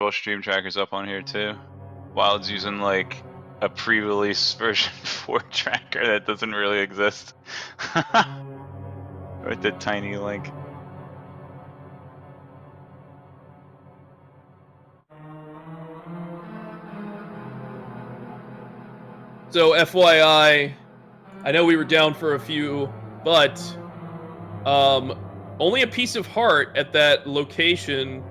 both stream trackers up on here too. Wild's using like a pre-release version 4 tracker that doesn't really exist. With the tiny link. So FYI, I know we were down for a few, but only a piece of heart at that location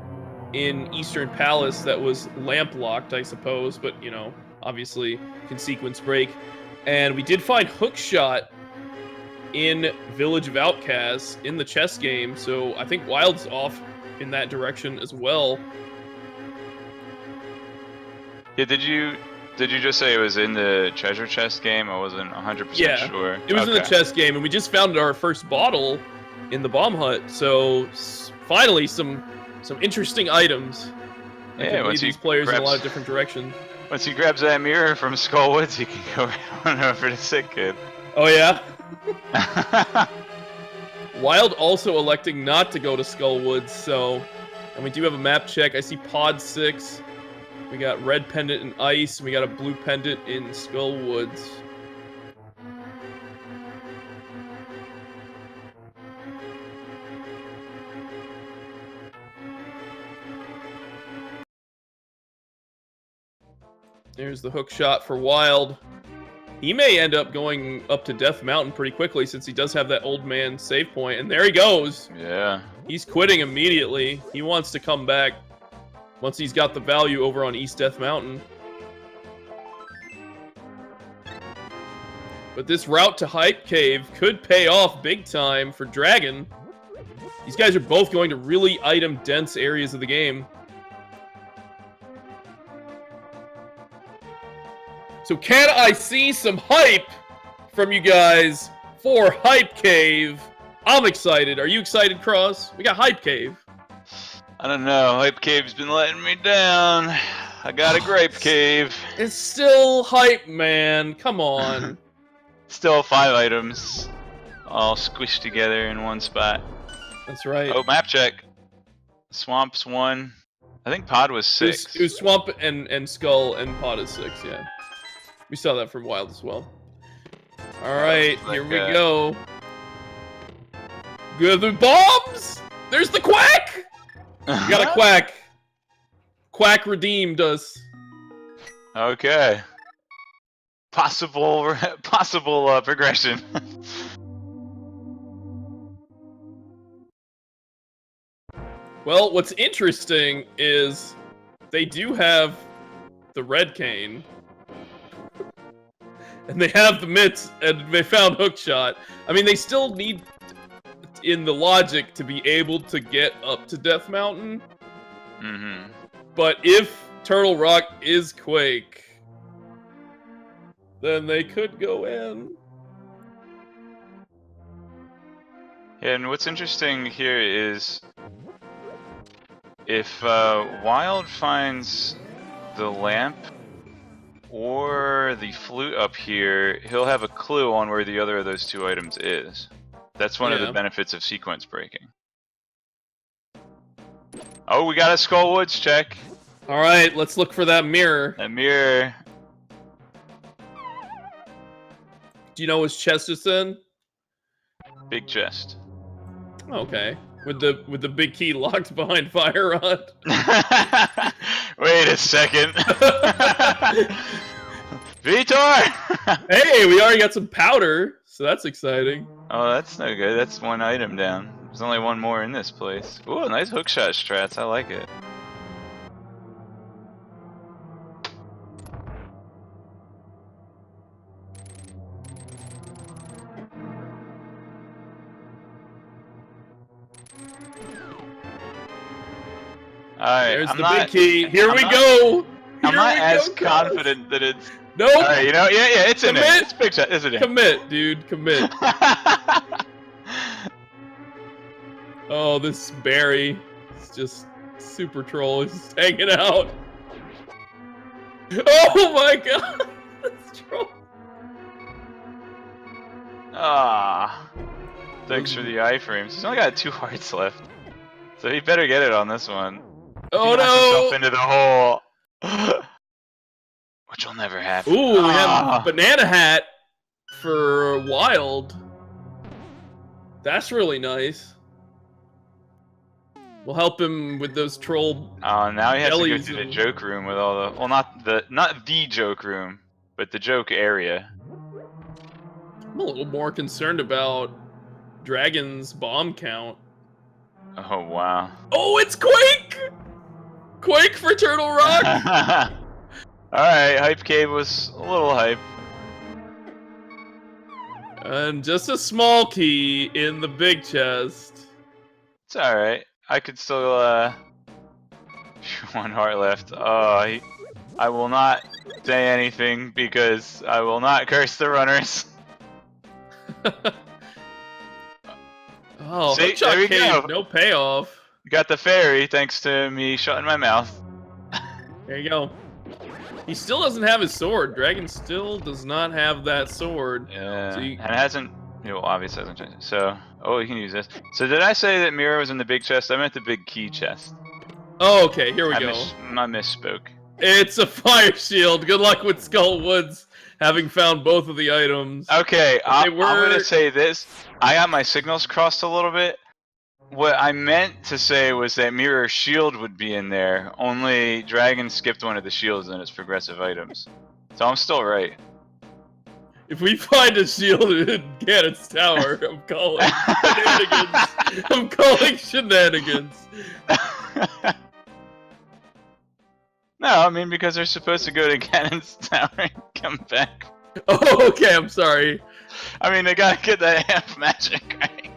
in Eastern Palace that was lamp locked, I suppose, but you know, obviously can sequence break. And we did find Hookshot in Village of Outcasts in the chess game, so I think Wild's off in that direction as well. Yeah, did you just say it was in the treasure chest game? I wasn't 100% sure. It was in the chess game, and we just found our first bottle in the bomb hut. So finally, some interesting items. That can lead these players in a lot of different directions. Once he grabs that mirror from Skullwoods, he can go on over to Sick Kid. Oh yeah. Wild also electing not to go to Skullwoods, so, and we do have a map check. I see Pod 6. We got red pendant in Ice, and we got a blue pendant in Skullwoods. There's the hook shot for Wild. He may end up going up to Death Mountain pretty quickly since he does have that old man save point. And there he goes. Yeah. He's quitting immediately. He wants to come back once he's got the value over on East Death Mountain. But this route to Hype Cave could pay off big time for Dragon. These guys are both going to really item-dense areas of the game. So can I see some hype from you guys for Hype Cave? I'm excited. Are you excited, Cross? We got Hype Cave. I don't know. Hype Cave's been letting me down. I got a Grape Cave. It's still hype, man. Come on. Still 5 items, all squished together in one spot. That's right. Oh, map check. Swamp's 1. I think Pod was 6. It was Swamp and Skull, and Pod is 6, yeah. We saw that from Wild as well. Alright, here we go. Good, the bombs! There's the Quack! We got a Quack. Quack redeemed us. Okay. Possible progression. Well, what's interesting is they do have the red cane. And they have the mitts, and they found Hookshot. I mean, they still need, in the logic, to be able to get up to Death Mountain. Mm-hmm. But if Turtle Rock is Quake, then they could go in. And what's interesting here is if Wild finds the lamp or the flute up here, he'll have a clue on where the other of those 2 items is. That's one of the benefits of sequence breaking. Oh, we got a Skullwoods check. Alright, let's look for that mirror. That mirror. Do you know his chest is in? Big chest. Okay. With the big key locked behind Fire Rod. Wait a second. Vitor! Hey, we already got some powder, so that's exciting. Oh, that's no good. That's 1 item down. There's only 1 more in this place. Ooh, nice hookshot strats. I like it. Alright, there's the big key. Here we go. I'm not as confident that it's. Nope. Alright, you know, yeah, it's in it. It's big shot, isn't it? Commit, dude, commit. Oh, this Barry is just super troll. He's just hanging out. Oh my god, this troll. Ah, thanks for the iframes. He's only got 2 hearts left, so he better get it on this one. Oh he knocks himself no! into the hole. Which will never happen. Ooh, we have Banana Hat for Wild. That's really nice. We'll help him with those troll. Oh, now he has to go to the and... joke room with all the. Well, not the joke room, but the joke area. I'm a little more concerned about Dragon's bomb count. Oh wow. Oh, it's Quake! Quake for Turtle Rock. Alright, Hype Cave was a little hype. And just a small key in the big chest. It's alright. I could still, one heart left. Oh, I will not say anything because I will not curse the runners. Oh, See, there we cave, go. no payoff. Got the fairy thanks to me shutting my mouth. There you go. He still doesn't have his sword. Dragon still does not have that sword. Yeah, so and it hasn't. Well, obviously hasn't changed. So, oh, you can use this. So, did I say that Mira was in the big chest? I meant the big key chest. Oh, okay. Here we go. I misspoke. It's a fire shield. Good luck with Skull Woods, having found both of the items. Okay, I'm gonna say this. I got my signals crossed a little bit. What I meant to say was that Mirror Shield would be in there, only Dragon skipped one of the shields in its progressive items. So I'm still right. If we find a shield in Ganon's tower, I'm calling shenanigans. I'm calling shenanigans. No, I mean because they're supposed to go to Ganon's tower and come back. Oh, okay, I'm sorry. I mean, they gotta get that half magic, right?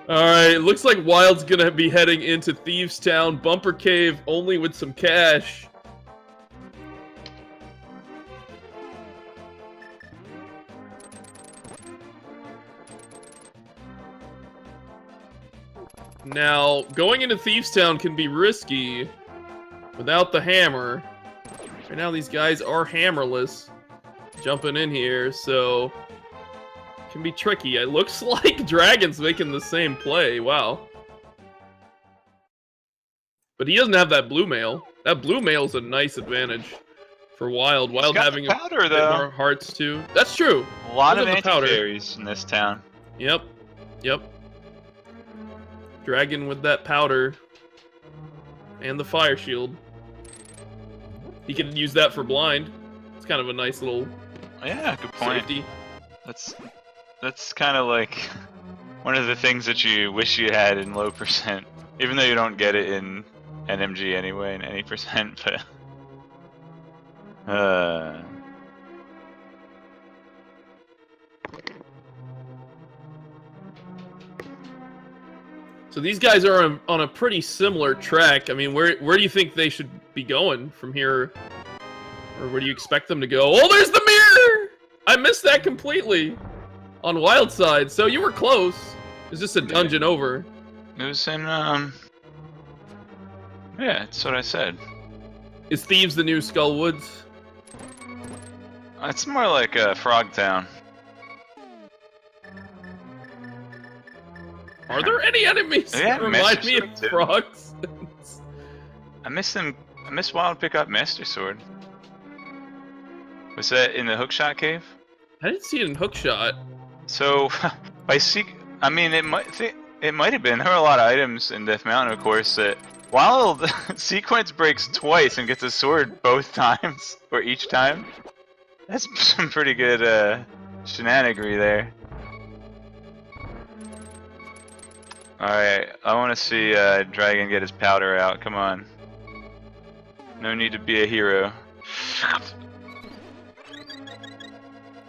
Alright, looks like Wild's gonna be heading into Thieves Town, Bumper Cave, only with some cash. Now, going into Thieves Town can be risky without the hammer. Right now, these guys are hammerless jumping in here, so can be tricky. It looks like Dragon's making the same play. Wow. But he doesn't have that blue mail. That blue mail is a nice advantage for Wild. Wild having powder, a bit more hearts too. That's true. A lot of anti-fairies in this town. Yep. Yep. Dragon with that powder. And the fire shield. He can use that for blind. It's kind of a nice little yeah, good point. safety. That's kind of like one of the things that you wish you had in low percent, even though you don't get it in NMG anyway in any percent. But so these guys are on a pretty similar track. I mean, where do you think they should be going from here? Or where do you expect them to go? Oh, there's the mirror! I missed that completely on Wild side. So you were close. It's just a dungeon over. It was in, yeah, that's what I said. Is Thieves the new Skull Woods? It's more like Frog Town. Are there any enemies that remind me of frogs? I miss Wild pick up Master Sword. Was that in the Hookshot Cave? I didn't see it in Hookshot. So, I mean, it might have been. There were a lot of items in Death Mountain, of course, that Wild sequence breaks twice and gets a sword both times, or each time. That's some pretty good shenanigery there. Alright, I want to see Dragon get his powder out. Come on. No need to be a hero.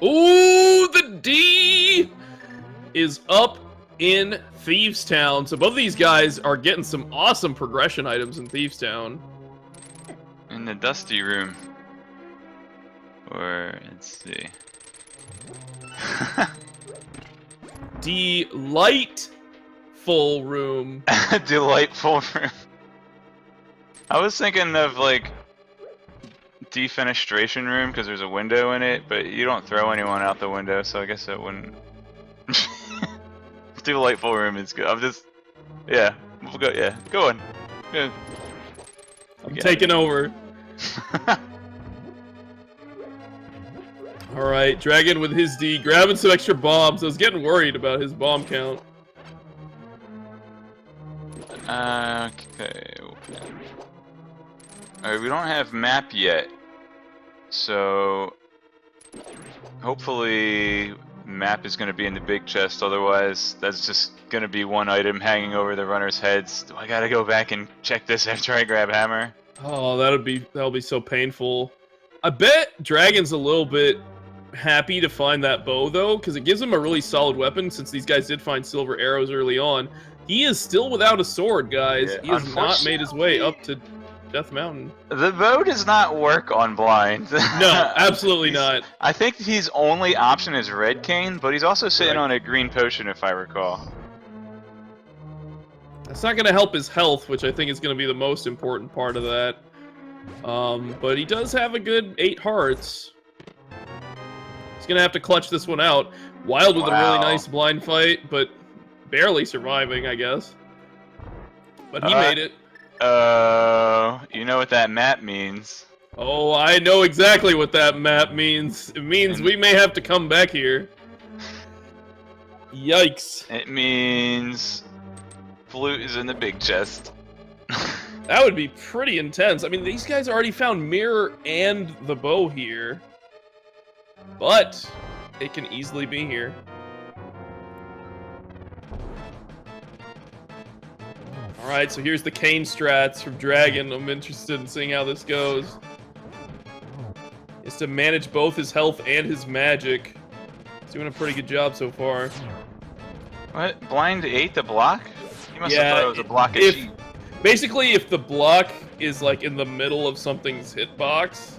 Ooh, the D is up in Thieves Town. So both of these guys are getting some awesome progression items in Thieves Town. In the Dusty Room. Or, let's see. Delightful room. Delightful room. I was thinking of, like, defenestration room because there's a window in it, but you don't throw anyone out the window, so I guess that wouldn't. Delightful room is good. Yeah, We'll go. Yeah, go on. Yeah. I'm taking over. All right, Dragon with his D, grabbing some extra bombs. I was getting worried about his bomb count. Okay. Alright, we don't have map yet, so hopefully map is going to be in the big chest. Otherwise, that's just going to be one item hanging over the runners' heads. Do I got to go back and check this after I grab hammer? Oh, that'll be so painful. I bet Dragon's a little bit happy to find that bow though, because it gives him a really solid weapon. Since these guys did find silver arrows early on, he is still without a sword, guys. Yeah, he has not made his way up to Death Mountain. The bow does not work on blind. No, absolutely not. I think his only option is red cane, but he's also sitting on a green potion, if I recall. That's not going to help his health, which I think is going to be the most important part of that. But he does have a good 8 hearts. He's going to have to clutch this one out. Wild with a really nice blind fight, but barely surviving, I guess. But he made it. You know what that map means. Oh, I know exactly what that map means. It means we may have to come back here. Yikes. It means flute is in the big chest. That would be pretty intense. I mean, these guys already found mirror and the bow here. But it can easily be here. Alright, so here's the cane strats from Dragon. I'm interested in seeing how this goes. Is to manage both his health and his magic. He's doing a pretty good job so far. What? Blind ate the block? You must have thought it was a block of sheep. Basically, if the block is like in the middle of something's hitbox,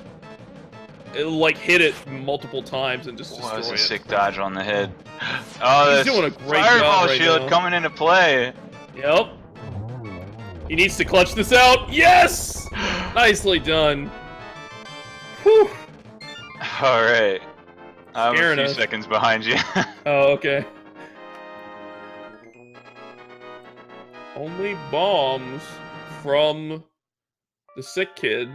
it'll like hit it multiple times and just destroy it. That was a sick dodge on the head. Oh, he's doing a great job fireball right shield now. coming into play. Yep. He needs to clutch this out. Yes! Nicely done. Whew. Alright. I'm Scaring a few us. seconds behind you. Oh, okay. Only bombs from the sick kid.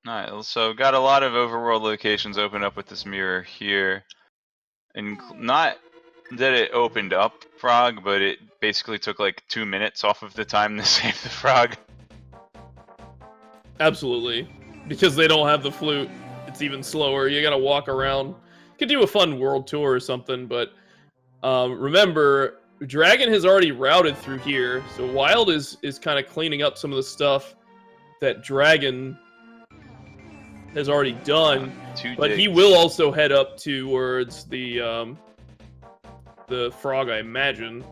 Alright, so got a lot of overworld locations open up with this mirror here. And not that it opened up frog, but it basically took like 2 minutes off of the time to save the frog. Absolutely. Because they don't have the flute, it's even slower. You gotta walk around. You could do a fun world tour or something, but remember, Dragon has already routed through here, so Wild is kind of cleaning up some of the stuff that Dragon has already done. But he will also head up towards the frog, I imagine,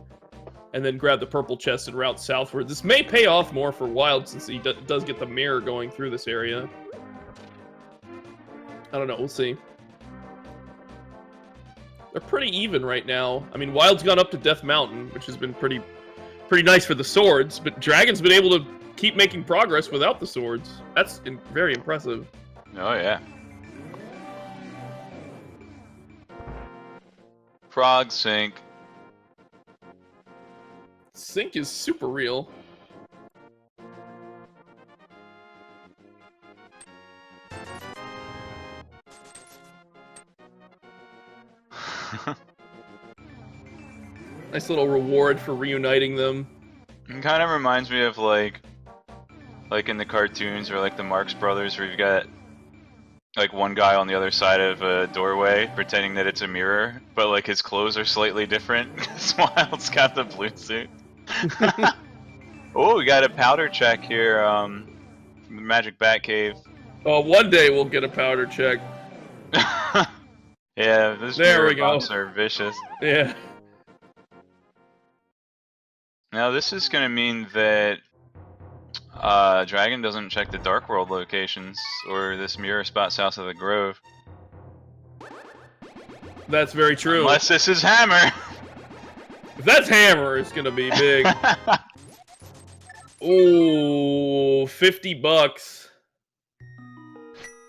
and then grab the purple chest and route southward. This may pay off more for Wild since he does get the mirror going through this area. I don't know, we'll see. They're pretty even right now. I mean, Wild's gone up to Death Mountain, which has been pretty nice for the swords, but Dragon's been able to keep making progress without the swords. That's very impressive. Oh, yeah. Frog sink. Sink is super real. Nice little reward for reuniting them. It kind of reminds me of like in the cartoons or like the Marx Brothers, where you've got like one guy on the other side of a doorway pretending that it's a mirror, but like his clothes are slightly different. Wild's got the blue suit. Oh, we got a powder check here from the Magic Bat Cave. Oh, one day we'll get a powder check. Yeah, those mirror bombs are vicious. Yeah. Now this is gonna mean that Dragon doesn't check the Dark World locations or this mirror spot south of the Grove. That's very true. Unless this is Hammer. If that's Hammer, it's gonna be big. Ooh, $50.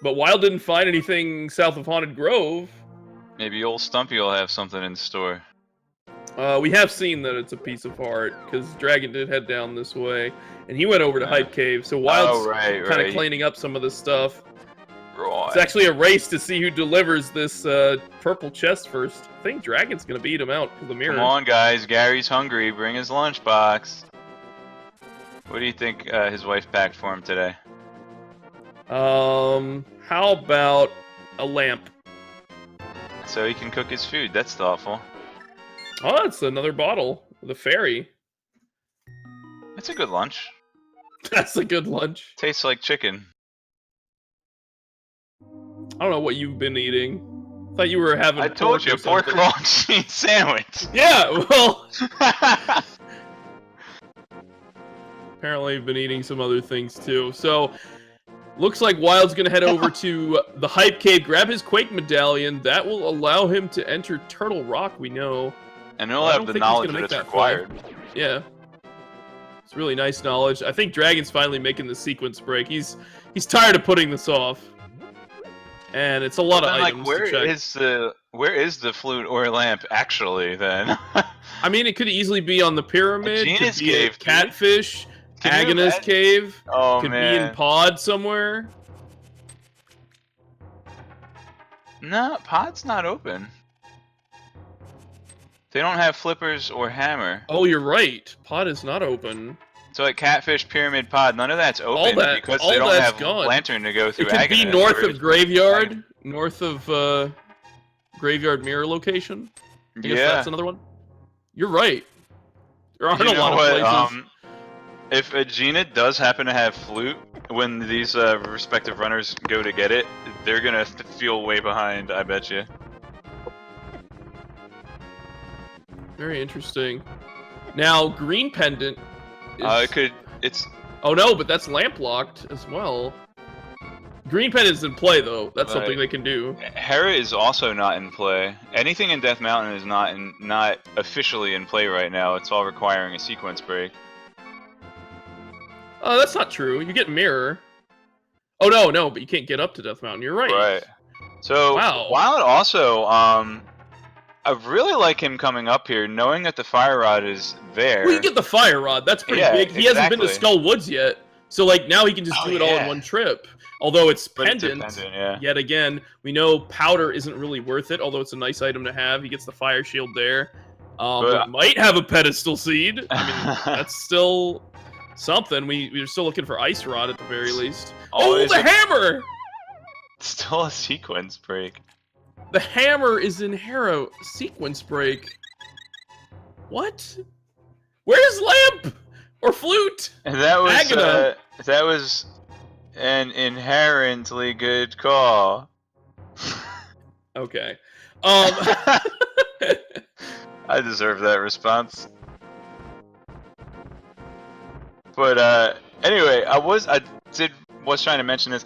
But Wild didn't find anything south of Haunted Grove. Maybe old Stumpy will have something in store. We have seen that it's a piece of art, because Dragon did head down this way, and he went over to Hype Cave, so Wild's kind of cleaning up some of this stuff. Right. It's actually a race to see who delivers this purple chest first. I think Dragon's gonna beat him out for the mirror. Come on, guys. Gary's hungry. Bring his lunchbox. What do you think his wife packed for him today? How about a lamp? So he can cook his food. That's thoughtful. Oh, it's another bottle with a fairy. That's a good lunch. That's a good lunch. Tastes like chicken. I don't know what you've been eating. Thought you were having. I told you, pork roll and cheese sandwich. Yeah, well. Apparently, you've been eating some other things too. So, looks like Wild's gonna head over to the Hype Cave, grab his Quake medallion. That will allow him to enter Turtle Rock. We know. And he'll have the knowledge that's required. Yeah. It's really nice knowledge. I think Dragon's finally making the sequence break. He's tired of putting this off. And it's a lot of items to check. Where is the flute or lamp actually then? I mean, it could easily be on the pyramid. Gina's could be cave, Catfish. Agnes cave. Oh, could man. be in Pod somewhere. No, Pod's not open. They don't have flippers or hammer. Oh, you're right. Pod is not open. So at Catfish, Pyramid, Pod, none of that's open because they don't have lantern to go through. It could be north of Graveyard, north of Graveyard Mirror location. I guess that's another one. You're right. There aren't a lot of places. If Gina does happen to have flute, when these respective runners go to get it, they're gonna feel way behind, I bet you. Very interesting. Now, Green Pendant. It's. Oh no, but that's lamp locked as well. Green Pendant's in play though. That's something they can do. Hera is also not in play. Anything in Death Mountain is not officially in play right now. It's all requiring a sequence break. Oh, that's not true. You get Mirror. Oh no, but you can't get up to Death Mountain. You're right. Right. So Wild also, I really like him coming up here, knowing that the Fire Rod is there. Well, you get the Fire Rod. That's pretty big. He hasn't been to Skull Woods yet, so like now he can just do it all in one trip. Although it's pendant, yet again, we know powder isn't really worth it. Although it's a nice item to have. He gets the fire shield there. We might have a pedestal seed. I mean, that's still something. We're still looking for Ice Rod at the very least. Oh, the hammer! Still a sequence break. The hammer is in Hero sequence break. What? Where's lamp or flute? That was an inherently good call. Okay. I deserve that response. But anyway, I was trying to mention this.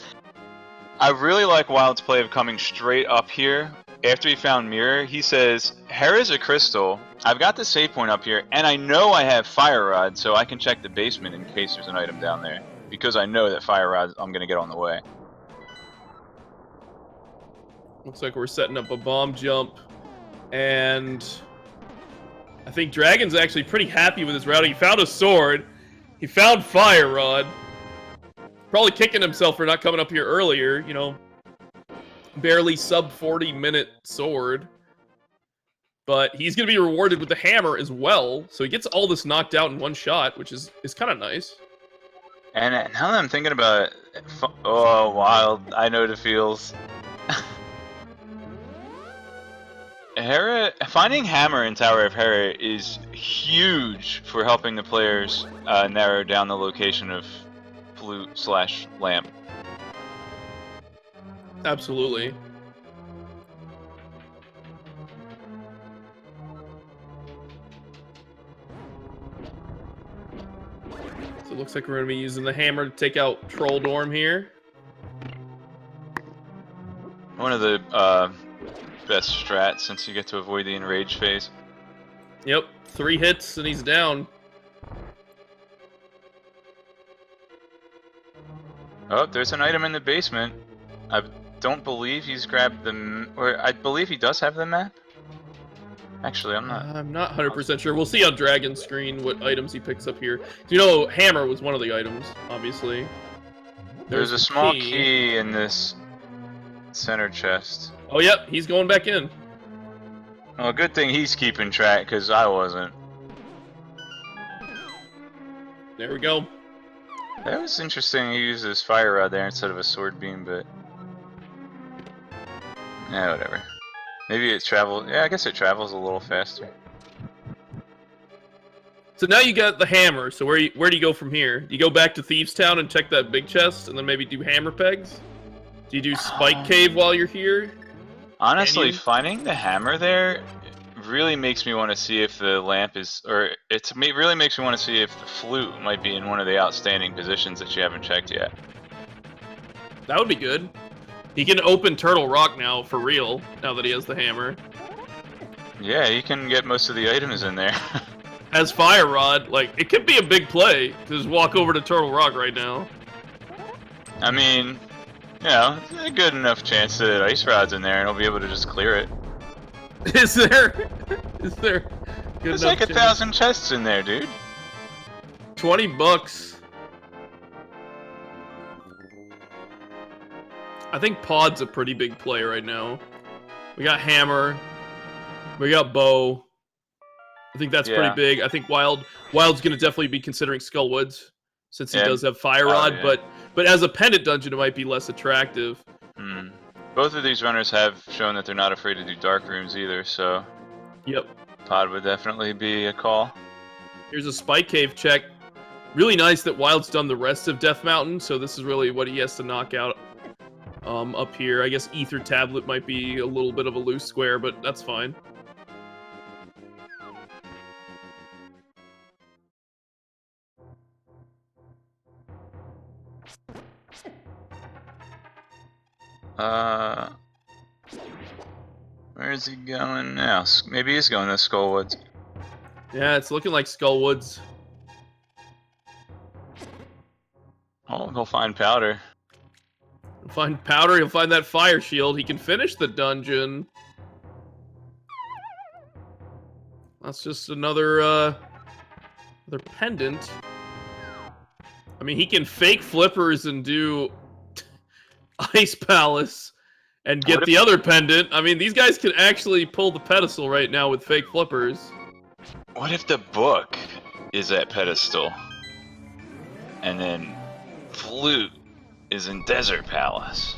I really like Wild's play of coming straight up here. After he found Mirror, he says, Hera's a crystal. I've got the save point up here, and I know I have Fire Rod, so I can check the basement in case there's an item down there. Because I know that Fire Rod I'm going to get on the way. Looks like we're setting up a bomb jump. And I think Dragon's actually pretty happy with his routing. He found a sword. He found Fire Rod. Probably kicking himself for not coming up here earlier, you know. Barely sub 40-minute sword. But he's going to be rewarded with the hammer as well. So he gets all this knocked out in one shot, which is kind of nice. And now that I'm thinking about it, oh, Wild, I know the feels. Finding Hammer in Tower of Hera is huge for helping the players narrow down the location of flute/lamp. Absolutely. So it looks like we're going to be using the hammer to take out Troll Dorm here. One of the best strats since you get to avoid the enrage phase. Yep, 3 hits and he's down. Oh, there's an item in the basement. I don't believe he's grabbed the... Or I believe he does have the map. Actually, I'm not. I'm not 100% sure. We'll see on Dragon's screen what items he picks up here. You know, hammer was one of the items, obviously. There's a small key in this center chest. Oh, yep, he's going back in. Well, good thing he's keeping track, because I wasn't. There we go. That was interesting. He used his fire rod there instead of a sword beam, but yeah, whatever. Maybe it travels. Yeah, I guess it travels a little faster. So now you got the hammer. So where do you go from here? Do you go back to Thieves Town and check that big chest, and then maybe do hammer pegs? Do you do Spike Cave while you're here? Honestly, finding the hammer there really makes me want to see if the lamp is, or really makes me want to see if the flute might be in one of the outstanding positions that you haven't checked yet. That would be good. He can open Turtle Rock now for real, now that he has the hammer. Yeah, you can get most of the items in there. As Fire Rod, like, it could be a big play to just walk over to Turtle Rock right now. I mean, you know, it's a good enough chance that Ice Rod's in there and he'll be able to just clear it. Is there? Is there? There's like 1,000 chests in there, dude. $20. I think Pod's a pretty big play right now. We got hammer. We got bow. I think that's pretty big. I think Wild's gonna definitely be considering Skullwoods since he does have Fire Rod, but as a pendant dungeon, it might be less attractive. Both of these runners have shown that they're not afraid to do dark rooms either, so yep, Pod would definitely be a call. Here's a Spike Cave check. Really nice that Wild's done the rest of Death Mountain, so this is really what he has to knock out up here. I guess Ether Tablet might be a little bit of a loose square, but that's fine. Where is he going now? Maybe he's going to Skullwoods. Yeah, it's looking like Skullwoods. Oh, he'll find powder. He'll find powder, he'll find that fire shield. He can finish the dungeon. That's just another pendant. I mean, he can fake flippers and do Ice Palace and get the other pendant. I mean, these guys can actually pull the pedestal right now with fake flippers. What if the book is at pedestal and then flute is in Desert Palace?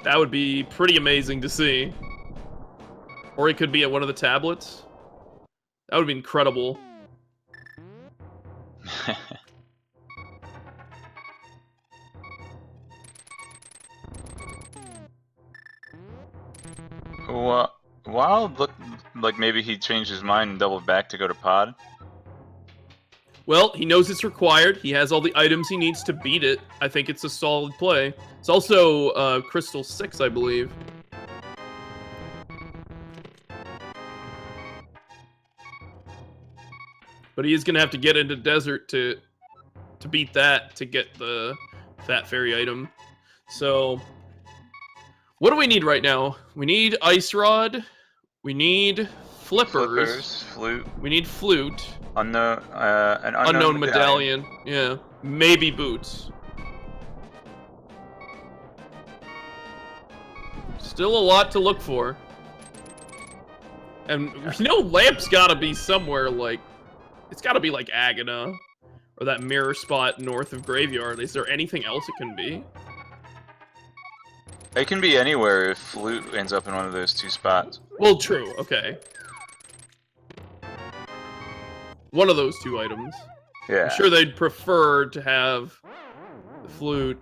That would be pretty amazing to see. Or it could be at one of the tablets. That would be incredible. Wild looked like maybe he changed his mind and doubled back to go to Pod. Well, he knows it's required. He has all the items he needs to beat it. I think it's a solid play. It's also Crystal 6, I believe. But he is going to have to get into Desert to beat that, to get the Fat Fairy item. So, what do we need right now? We need Ice Rod. We need Flippers. Flute. We need Flute. An unknown medallion. Yeah. Maybe Boots. Still a lot to look for. And, you know, Lamp's gotta be somewhere, like... It's gotta be, like, Agana. Or that mirror spot north of Graveyard. Is there anything else it can be? It can be anywhere if Flute ends up in one of those two spots. Well, true. Okay. One of those two items. Yeah. I'm sure they'd prefer to have the Flute.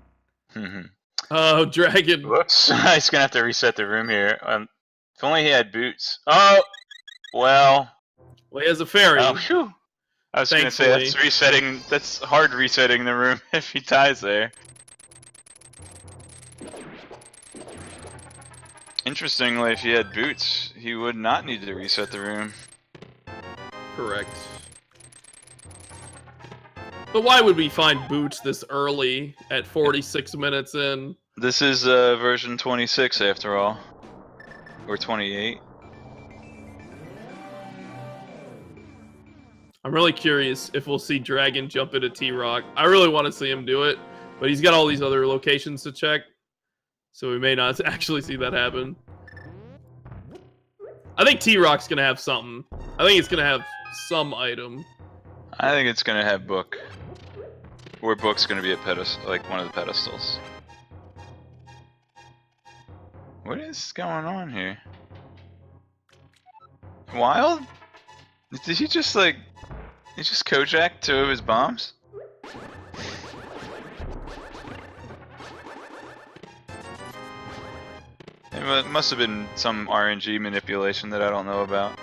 Oh, Dragon. Whoops. He's gonna have to reset the room here. If only he had boots. Oh! Well, he has a fairy. Oh, phew. I was gonna say, that's resetting. That's hard resetting the room if he dies there. Interestingly, if he had boots, he would not need to reset the room. Correct. But why would we find boots this early at 46 minutes in? This is version 26 after all. Or 28. I'm really curious if we'll see Dragon jump into T-Rock. I really want to see him do it, but he's got all these other locations to check, so we may not actually see that happen. I think T-Rock's gonna have something. I think it's gonna have some item. I think it's gonna have Book. Or Book's gonna be a like one of the pedestals. What is going on here? Wild? Did he just like... He just Kojak 2 of his bombs? It must have been some RNG manipulation that I don't know about.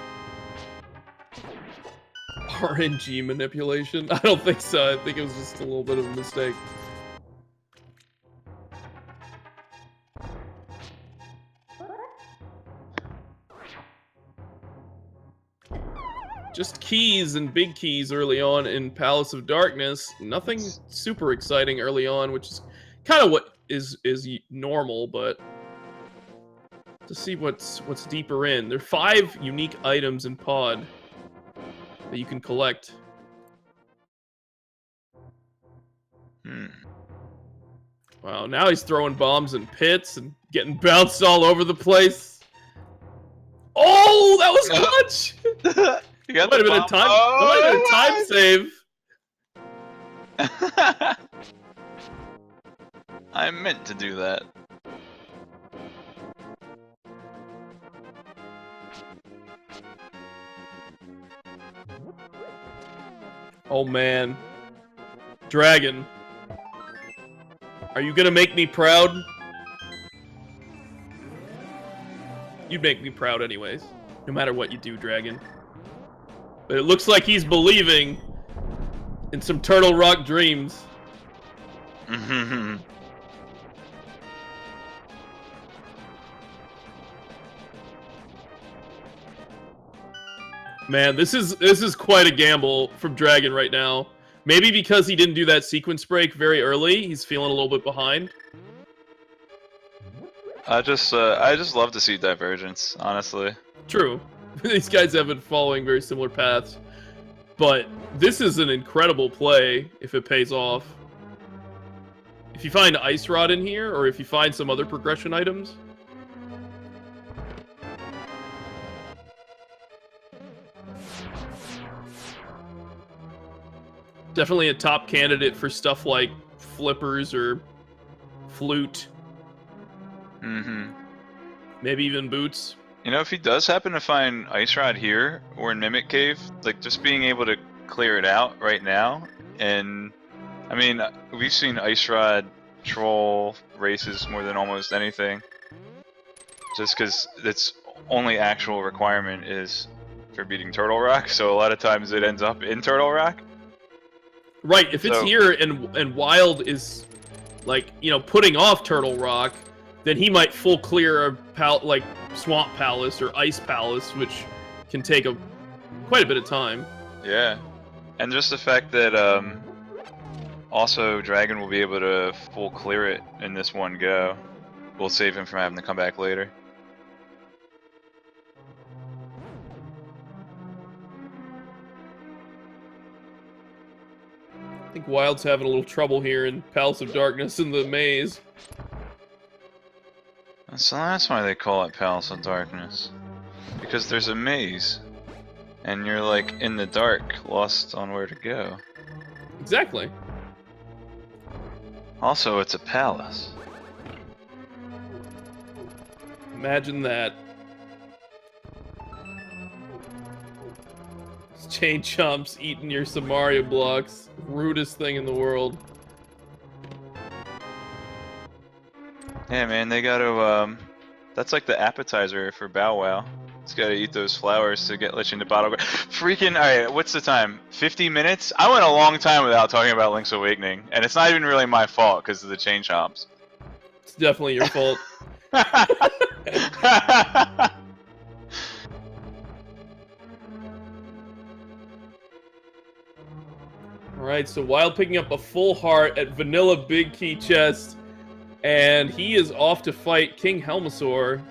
RNG manipulation? I don't think so. I think it was just a little bit of a mistake. Just keys and big keys early on in Palace of Darkness. Nothing super exciting early on, which is kind of what is normal, but to see what's deeper in. There are 5 unique items in Pod that you can collect. Wow, now he's throwing bombs in pits and getting bounced all over the place. Oh, that was clutch! You got That might have been a time save. I meant to do that. Oh man. Dragon. Are you gonna make me proud? You'd make me proud anyways. No matter what you do, Dragon. But it looks like he's believing in some Turtle Rock dreams. Man, this is quite a gamble from Dragon right now. Maybe because he didn't do that sequence break very early, he's feeling a little bit behind. I just love to see divergence, honestly. True. These guys have been following very similar paths. But this is an incredible play if it pays off. If you find Ice Rod in here, or if you find some other progression items. Definitely a top candidate for stuff like flippers or flute. Maybe even boots. You know, if he does happen to find Ice Rod here, or in Mimic Cave, like, just being able to clear it out right now, and, I mean, we've seen Ice Rod troll races more than almost anything, just because its only actual requirement is for beating Turtle Rock, so a lot of times it ends up in Turtle Rock. Right, if it's here and Wild is, like, you know, putting off Turtle Rock, then he might full clear a like Swamp Palace or Ice Palace, which can take quite a bit of time. Yeah, and just the fact that also Dragon will be able to full clear it in this one go will save him from having to come back later. I think Wild's having a little trouble here in Palace of Darkness in the maze. So that's why they call it Palace of Darkness. Because there's a maze. And you're like in the dark, lost on where to go. Exactly. Also, it's a palace. Imagine that. Chain chomps eating your Samaria blocks. Rudest thing in the world. Yeah, man, they gotta, that's like the appetizer for Bow Wow. He's gotta eat those flowers to let you into Battleground. Freaking, alright, what's the time? 50 minutes? I went a long time without talking about Link's Awakening, and it's not even really my fault because of the chain chomps. It's definitely your fault. Alright, so Wild picking up a full heart at Vanilla Big Key Chest. And he is off to fight King Helmasaur.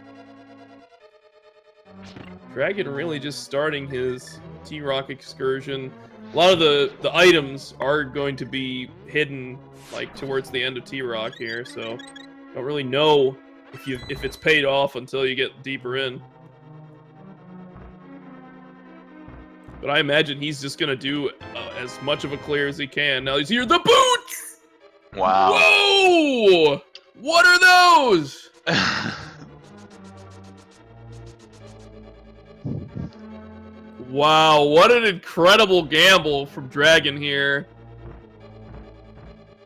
Dragon really just starting his T-Rock excursion. A lot of the items are going to be hidden like towards the end of T-Rock here, so don't really know if it's paid off until you get deeper in. But I imagine he's just gonna do as much of a clear as he can. Now he's here. The boots! Wow. Whoa! What are those? Wow, what an incredible gamble from Dragon here.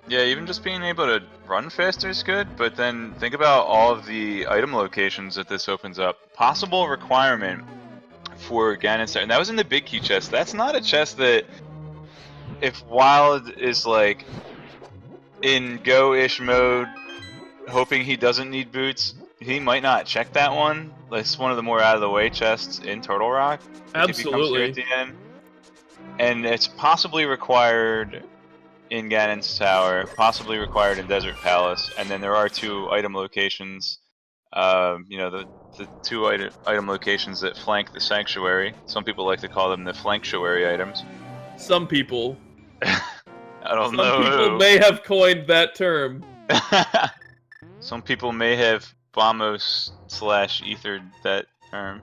Yeah, even just being able to run faster is good, but then think about all of the item locations that this opens up. Possible requirement for Ganon, and that was in the big key chest. That's not a chest that, if Wild is like in go-ish mode, hoping he doesn't need boots, he might not check that one. It's one of the more out-of-the-way chests in Turtle Rock. Absolutely. If he comes here at the end. And it's possibly required in Ganon's Tower, possibly required in Desert Palace, and then there are 2 item locations. You know, the 2 item locations that flank the Sanctuary. Some people like to call them the Flanktuary items. Some people. I don't know Some people who. may have coined that term. Some people may have Bombos/ethered that term.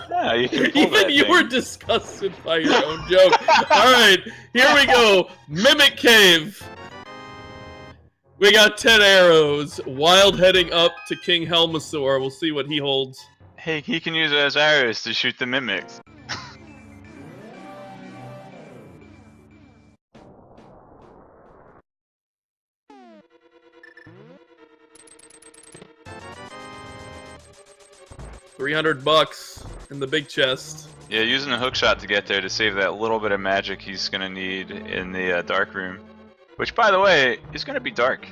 Yeah, you can pull Even that you thing. were disgusted by your own joke. Alright, here we go. Mimic Cave. We got 10 arrows. Wild heading up to King Helmasaur. We'll see what he holds. Hey, he can use it as arrows to shoot the mimics. $300 in the big chest. Yeah, using a hookshot to get there to save that little bit of magic he's gonna need in the dark room. Which, by the way, is gonna be dark.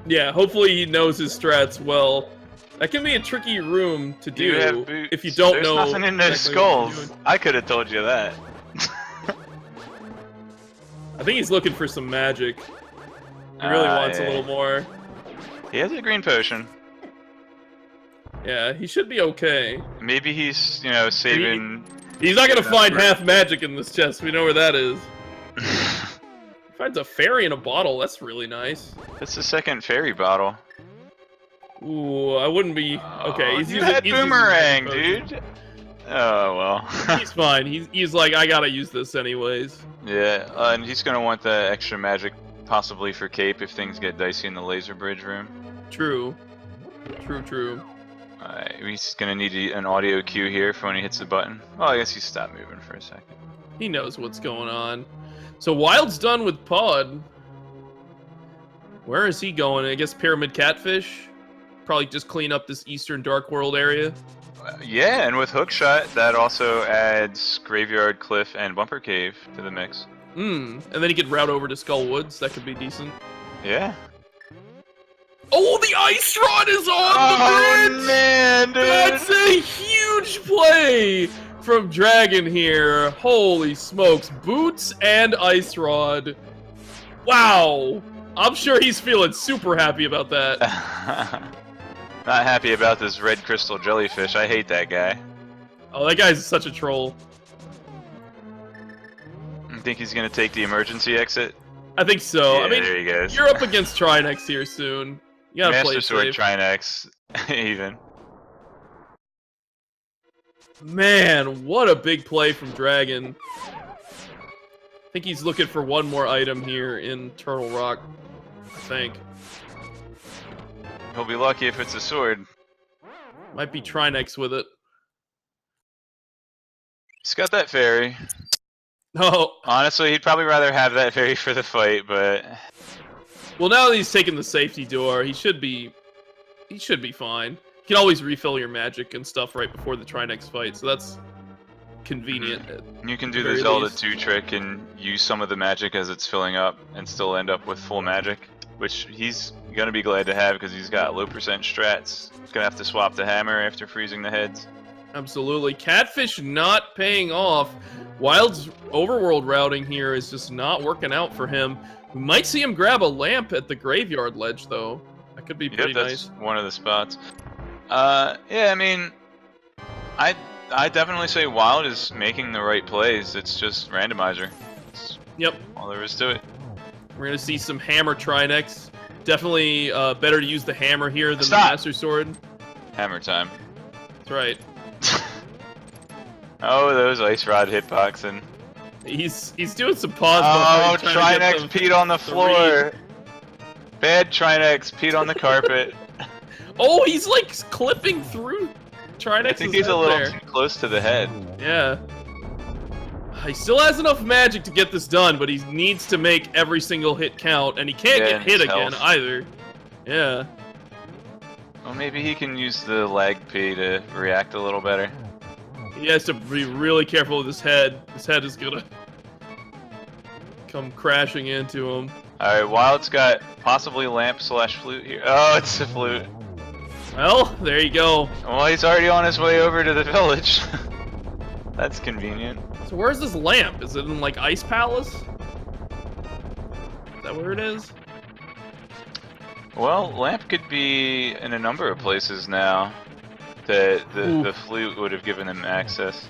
Yeah, hopefully he knows his strats well. That can be a tricky room to do if you don't know. There's nothing in those exactly what you're skulls. doing. I could have told you that. I think he's looking for some magic. He really wants a little more. He has a green potion. Yeah, he should be okay. Maybe he's, you know, saving... He's not gonna find half magic in this chest. We know where that is. He finds a fairy in a bottle. That's really nice. That's the second fairy bottle. Ooh, I wouldn't be... Okay, he's you using... had he's using boomerang, magic potion. dude! Oh, well. He's fine. He's like, I gotta use this anyways. Yeah, and he's gonna want the extra magic, possibly for Cape, if things get dicey in the laser bridge room. True. True. Alright, he's gonna need an audio cue here for when he hits the button. Well, I guess he stopped moving for a second. He knows what's going on. So Wild's done with Pod. Where is he going? I guess Pyramid Catfish? Probably just clean up this Eastern Dark World area. Yeah, and with Hookshot, that also adds Graveyard, Cliff, and Bumper Cave to the mix. And then he could route over to Skull Woods. That could be decent. Yeah. Oh, the Ice Rod is on the bridge! Man, dude! That's a huge play from Dragon here. Holy smokes. Boots and Ice Rod. Wow. I'm sure he's feeling super happy about that. Not happy about this red crystal jellyfish. I hate that guy. Oh, that guy's such a troll. You think he's gonna take the emergency exit? I think so. Yeah, I mean, there he goes. you're up against Trinex here soon. You gotta play Master Sword safe. Trinex, even. Man, what a big play from Dragon. I think he's looking for one more item here in Turtle Rock, I think. He'll be lucky if it's a sword. Might be Trinex with it. He's got that fairy. Oh. Honestly, he'd probably rather have that fairy for the fight, but... Well, now that he's taken the safety door, he should be fine. You can always refill your magic and stuff right before the Trinex fight, so that's convenient. You can do the Zelda 2 trick and use some of the magic as it's filling up and still end up with full magic, which he's gonna be glad to have because he's got low percent strats. He's gonna have to swap the hammer after freezing the heads. Absolutely. Catfish not paying off. Wild's overworld routing here is just not working out for him. We might see him grab a lamp at the graveyard ledge, though. That could be pretty that's nice. one of the spots. Yeah, I mean, I definitely say Wild is making the right plays. It's just Randomizer. Yep. All there is to it. We're gonna see some hammer Trinex. Definitely better to use the hammer here than Stop. the Master Sword. Hammer time. That's right. Oh, those Ice Rod hitboxing. He's doing some pause. Oh, Trinex peed on the floor. Bad Trinex peed on the carpet. Oh, he's like clipping through Trinex. I think he's a little too close to the head. Yeah. He still has enough magic to get this done, but he needs to make every single hit count, and he can't get hit again either. Yeah. Well, maybe he can use the lag P to react a little better. He has to be really careful with his head. His head is gonna come crashing into him. Alright, Wild's got possibly lamp/flute here. Oh, it's a flute. Well, there you go. Well, he's already on his way over to the village. That's convenient. So where's this lamp? Is it in, like, Ice Palace? Is that where it is? Well, lamp could be in a number of places now that the flute would have given him access.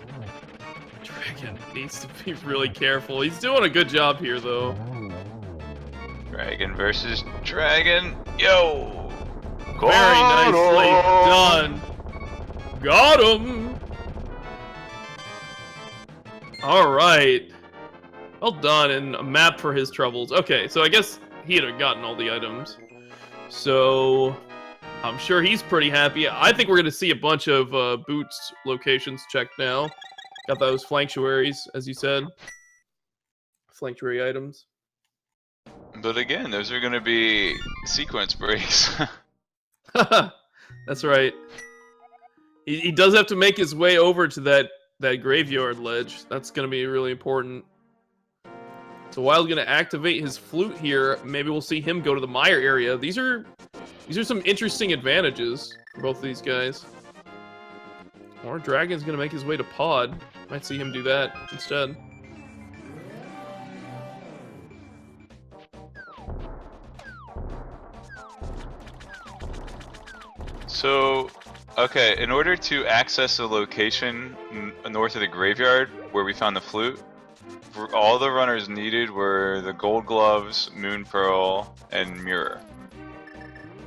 Dragon needs to be really careful. He's doing a good job here, though. Dragon versus Dragon. Yo! Very nicely done. Got him! Alright. Well done, and a map for his troubles. Okay, so I guess he had gotten all the items. So, I'm sure he's pretty happy. I think we're going to see a bunch of Boots locations checked now. Got those Flanctuaries, as you said. Flanctuary items. But again, those are going to be sequence breaks. That's right. He does have to make his way over to that graveyard ledge. That's going to be really important. So Wild's going to activate his flute here. Maybe we'll see him go to the mire area. These are some interesting advantages for both of these guys. Or Dragon's going to make his way to Pod. Might see him do that instead. So, okay, in order to access the location north of the graveyard where we found the flute, all the runners needed were the Gold Gloves, Moon Pearl, and Mirror.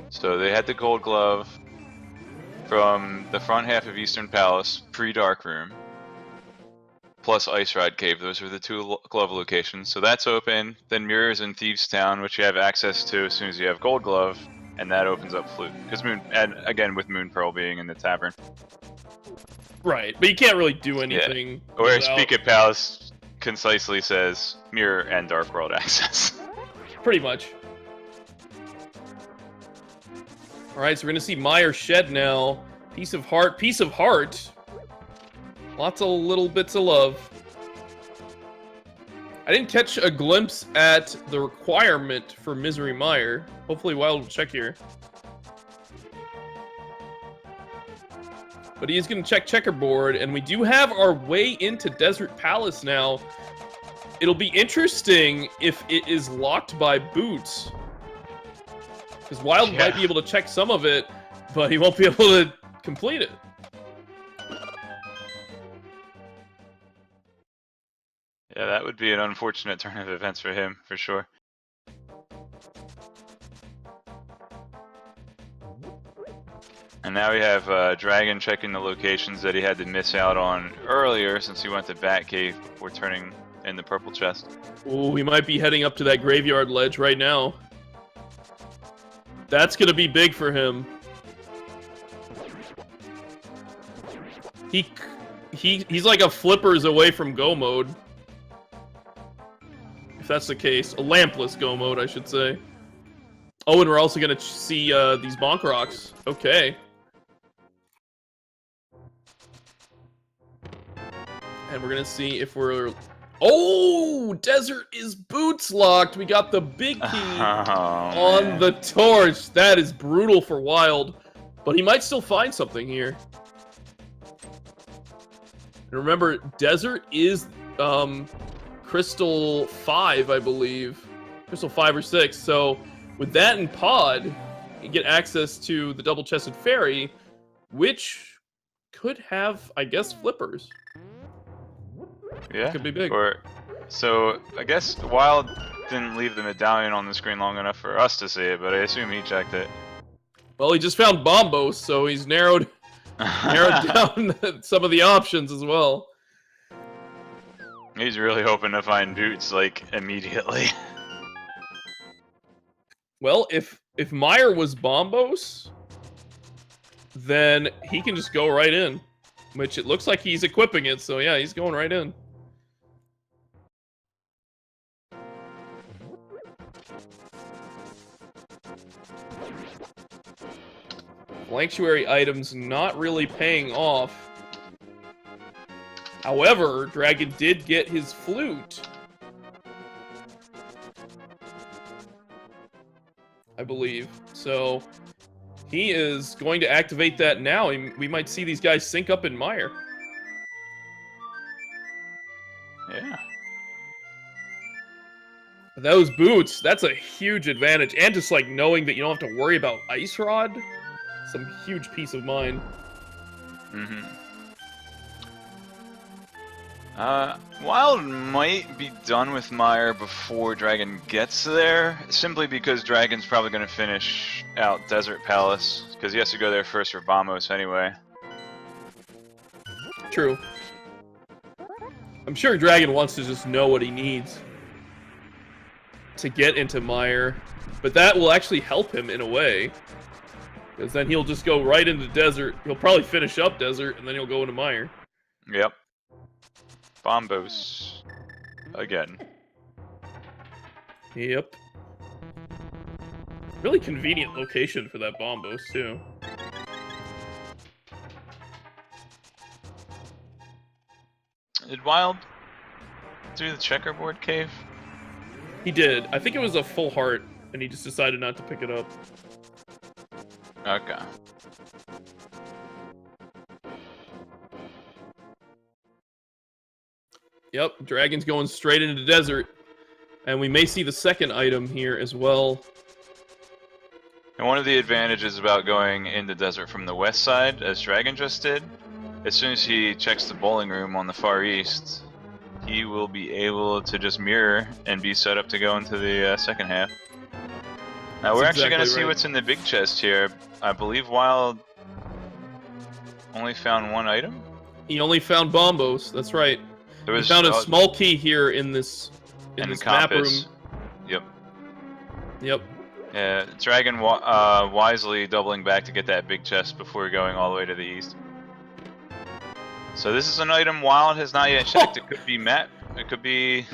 So they had the Gold Glove from the front half of Eastern Palace, pre-Dark Room, plus Ice Rod Cave. Those were the two glove locations. So that's open. Then Mirror's in Thieves Town, which you have access to as soon as you have Gold Glove. And that opens up Flute, because and again with Moon Pearl being in the tavern. Right, but you can't really do anything. Yeah. Whereas Speak at Palace concisely says Mirror and Dark World access. Pretty much. Alright, so we're gonna see Mire Shed now. Piece of Heart, Piece of Heart. Lots of little bits of love. I didn't catch a glimpse at the requirement for Misery Mire. Hopefully Wild will check here. But he is going to check checkerboard, and we do have our way into Desert Palace now. It'll be interesting if it is locked by Boots. Because Wild might be able to check some of it, but he won't be able to complete it. Yeah, that would be an unfortunate turn of events for him, for sure. And now we have Dragon checking the locations that he had to miss out on earlier since he went to Batcave before turning in the purple chest. Ooh, we might be heading up to that graveyard ledge right now. That's gonna be big for him. He's like a flippers away from go mode. If that's the case. A lampless go mode, I should say. Oh, and we're also gonna see these Bonk Rocks. Okay. And we're gonna see if we're... Oh! Desert is Boots locked! We got the big key on the torch. That is brutal for Wild. But he might still find something here. And remember, Desert is Crystal 5, I believe. Crystal 5 or 6. So with that in Pod, you get access to the double-chested fairy. which could have, I guess, flippers. Yeah. Could be big. So I guess Wild didn't leave the medallion on the screen long enough for us to see it, but I assume he checked it. Well, he just found Bombos, so he's narrowed down some of the options as well. He's really hoping to find Boots, like, immediately. Well, if Meyer was Bombos, then he can just go right in. Which it looks like he's equipping it, so yeah, he's going right in. Sanctuary items not really paying off. However, Dragon did get his flute. I believe. So, he is going to activate that now. We might see these guys sync up in Mire. Yeah. Those boots, that's a huge advantage. And just like knowing that you don't have to worry about Ice Rod. Some huge peace of mind. Mm-hmm. Wild might be done with Mire before Dragon gets there, simply because Dragon's probably going to finish out Desert Palace, because he has to go there first for Vamos anyway. True. I'm sure Dragon wants to just know what he needs to get into Mire, but that will actually help him in a way. Because then he'll just go right into Desert. He'll probably finish up Desert, and then he'll go into Mire. Yep. Bombos. Again. Yep. Really convenient location for that Bombos, too. Did Wild do the checkerboard cave? He did. I think it was a full heart, and he just decided not to pick it up. Okay. Yep, Dragon's going straight into Desert. And we may see the second item here as well. And one of the advantages about going into Desert from the west side, as Dragon just did, as soon as he checks the bowling room on the far east, he will be able to just mirror and be set up to go into the second half. Now we're actually going to see what's in the big chest here. I believe Wild only found one item? He only found Bombos, that's right. He found a small key here in this map room. Yep. Yep. Yeah, Dragon wisely doubling back to get that big chest before going all the way to the east. So this is an item Wild has not yet checked. It could be map. It could be...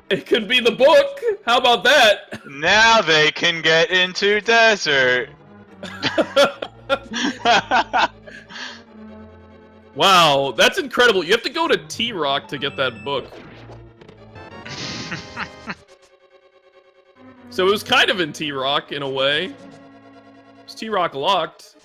It could be the book! How about that? Now they can get into Desert! Wow, that's incredible. You have to go to T-Rock to get that book. So it was kind of in T-Rock, in a way. It's T-Rock locked.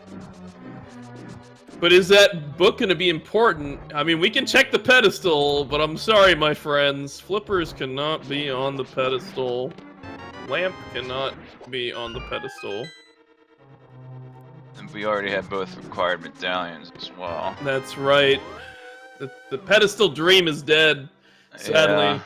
But is that book going to be important? I mean, we can check the pedestal, but I'm sorry, my friends. Flippers cannot be on the pedestal. Lamp cannot be on the pedestal. And we already have both required medallions as well. That's right. The pedestal dream is dead, sadly. Yeah.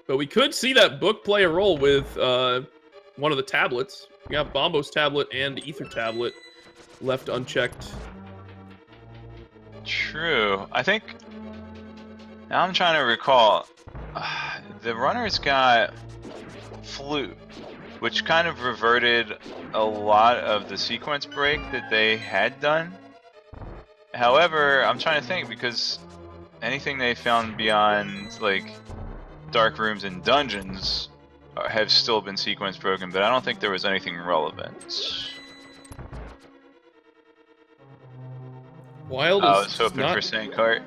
But we could see that book play a role with one of the tablets. We got Bombos tablet and Ether tablet left unchecked. True. I think... Now I'm trying to recall. The runner's got Flute, which kind of reverted a lot of the sequence break that they had done. However, I'm trying to think, because anything they found beyond, like, dark rooms and dungeons have still been sequence broken, but I don't think there was anything relevant. Wild I was hoping for St. Cart.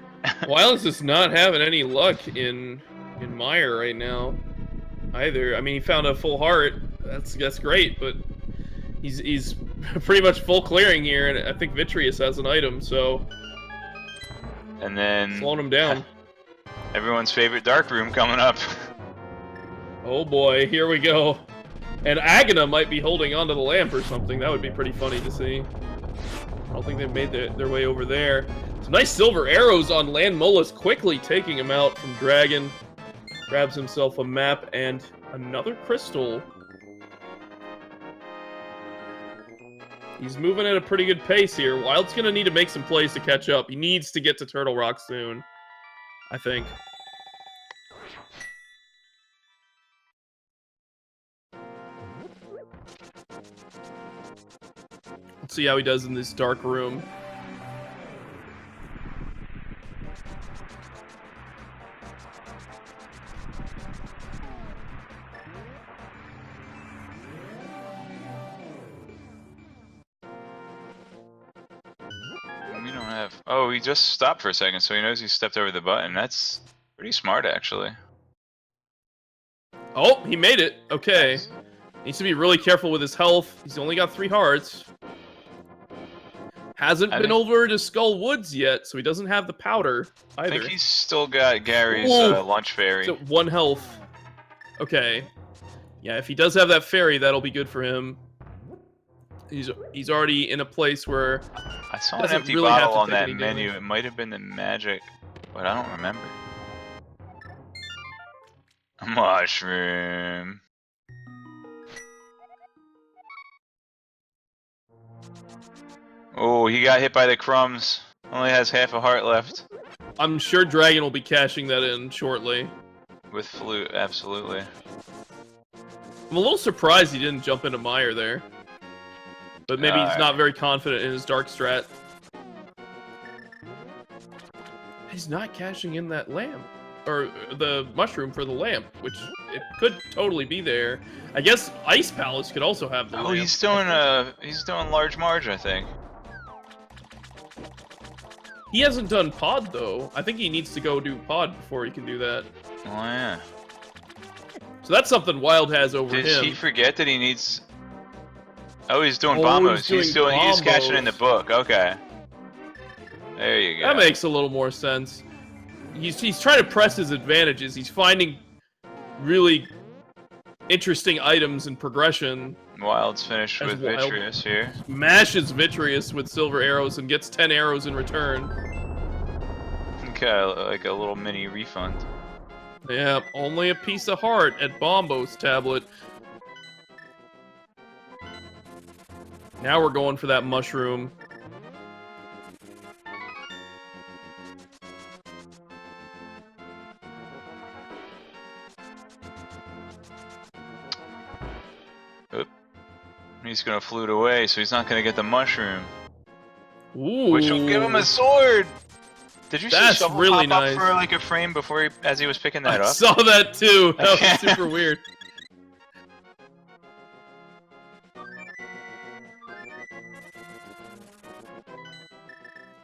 Wild is just not having any luck in Mire right now, either. I mean, he found a full heart. That's great, but he's pretty much full clearing here, and I think Vitreous has an item, so. And then slowing him down. Everyone's favorite dark room coming up. Oh boy, here we go. And Agana might be holding onto the lamp or something. That would be pretty funny to see. I don't think they've made their way over there. Some nice silver arrows on Land Molus, quickly taking him out from Dragon. Grabs himself a map and another crystal. He's moving at a pretty good pace here. Wild's gonna need to make some plays to catch up. He needs to get to Turtle Rock soon, I think. Let's see how he does in this dark room. We don't have... Oh, he just stopped for a second, so he knows he stepped over the button. That's pretty smart, actually. Oh, he made it. Okay. Nice. Needs to be really careful with his health. He's only got 3 hearts. Hasn't been over to Skull Woods yet, so he doesn't have the powder either. I think he's still got Gary's lunch fairy. So 1 health. Okay. Yeah, if he does have that fairy, that'll be good for him. He's already in a place where I saw an empty bottle on that menu. It might have been the magic, but I don't remember. A mushroom. Oh, he got hit by the crumbs. Only has half a heart left. I'm sure Dragon will be cashing that in shortly. With flute, absolutely. I'm a little surprised he didn't jump into Meyer there. But maybe he's not very confident in his dark strat. He's not cashing in that lamp. Or the mushroom for the lamp, which it could totally be there. I guess Ice Palace could also have the lamp. Oh, he's doing large Marge, I think. He hasn't done pod though. I think he needs to go do pod before he can do that. Oh yeah. So that's something Wild has over him. Did he forget that he needs? Oh, he's doing bombos. He's catching in the book. Okay. There you go. That makes a little more sense. He's trying to press his advantages. He's finding really interesting items and progression. Wild's finished with Vitreous here. Mashes Vitreous with silver arrows and gets 10 arrows in return. Okay, like a little mini refund. Yeah, only a piece of heart at Bombo's tablet. Now we're going for that mushroom. Oop. He's gonna flute away, so he's not gonna get the mushroom. Ooh. Which will give him a sword! Did you see Shovel really pop nice. up for like a frame before as he was picking that up? I saw that too. That was super weird.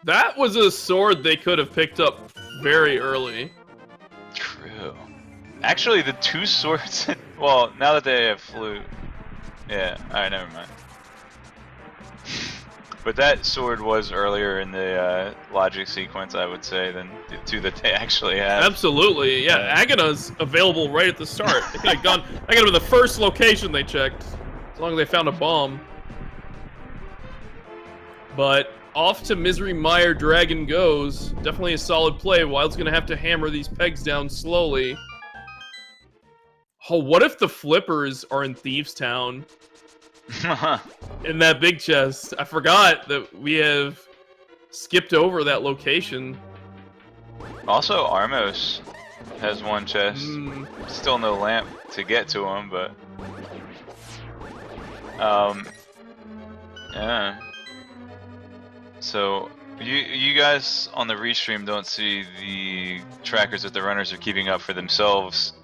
That was a sword they could have picked up very early. True. Actually, the 2 swords... well, now that they have flute... Yeah, alright, never mind. But that sword was earlier in the logic sequence, I would say, than the 2 that they actually have. Absolutely, yeah. Agana's available right at the start. They could have gone... Agana was the first location they checked. As long as they found a bomb. But... off to Misery Mire Dragon goes. Definitely a solid play. Wild's gonna have to hammer these pegs down slowly. Oh, what if the flippers are in Thieves Town? In that big chest. I forgot that we have skipped over that location. Also, Armos has 1 chest. Still no lamp to get to him, but... yeah. So, you guys on the restream don't see the trackers that the runners are keeping up for themselves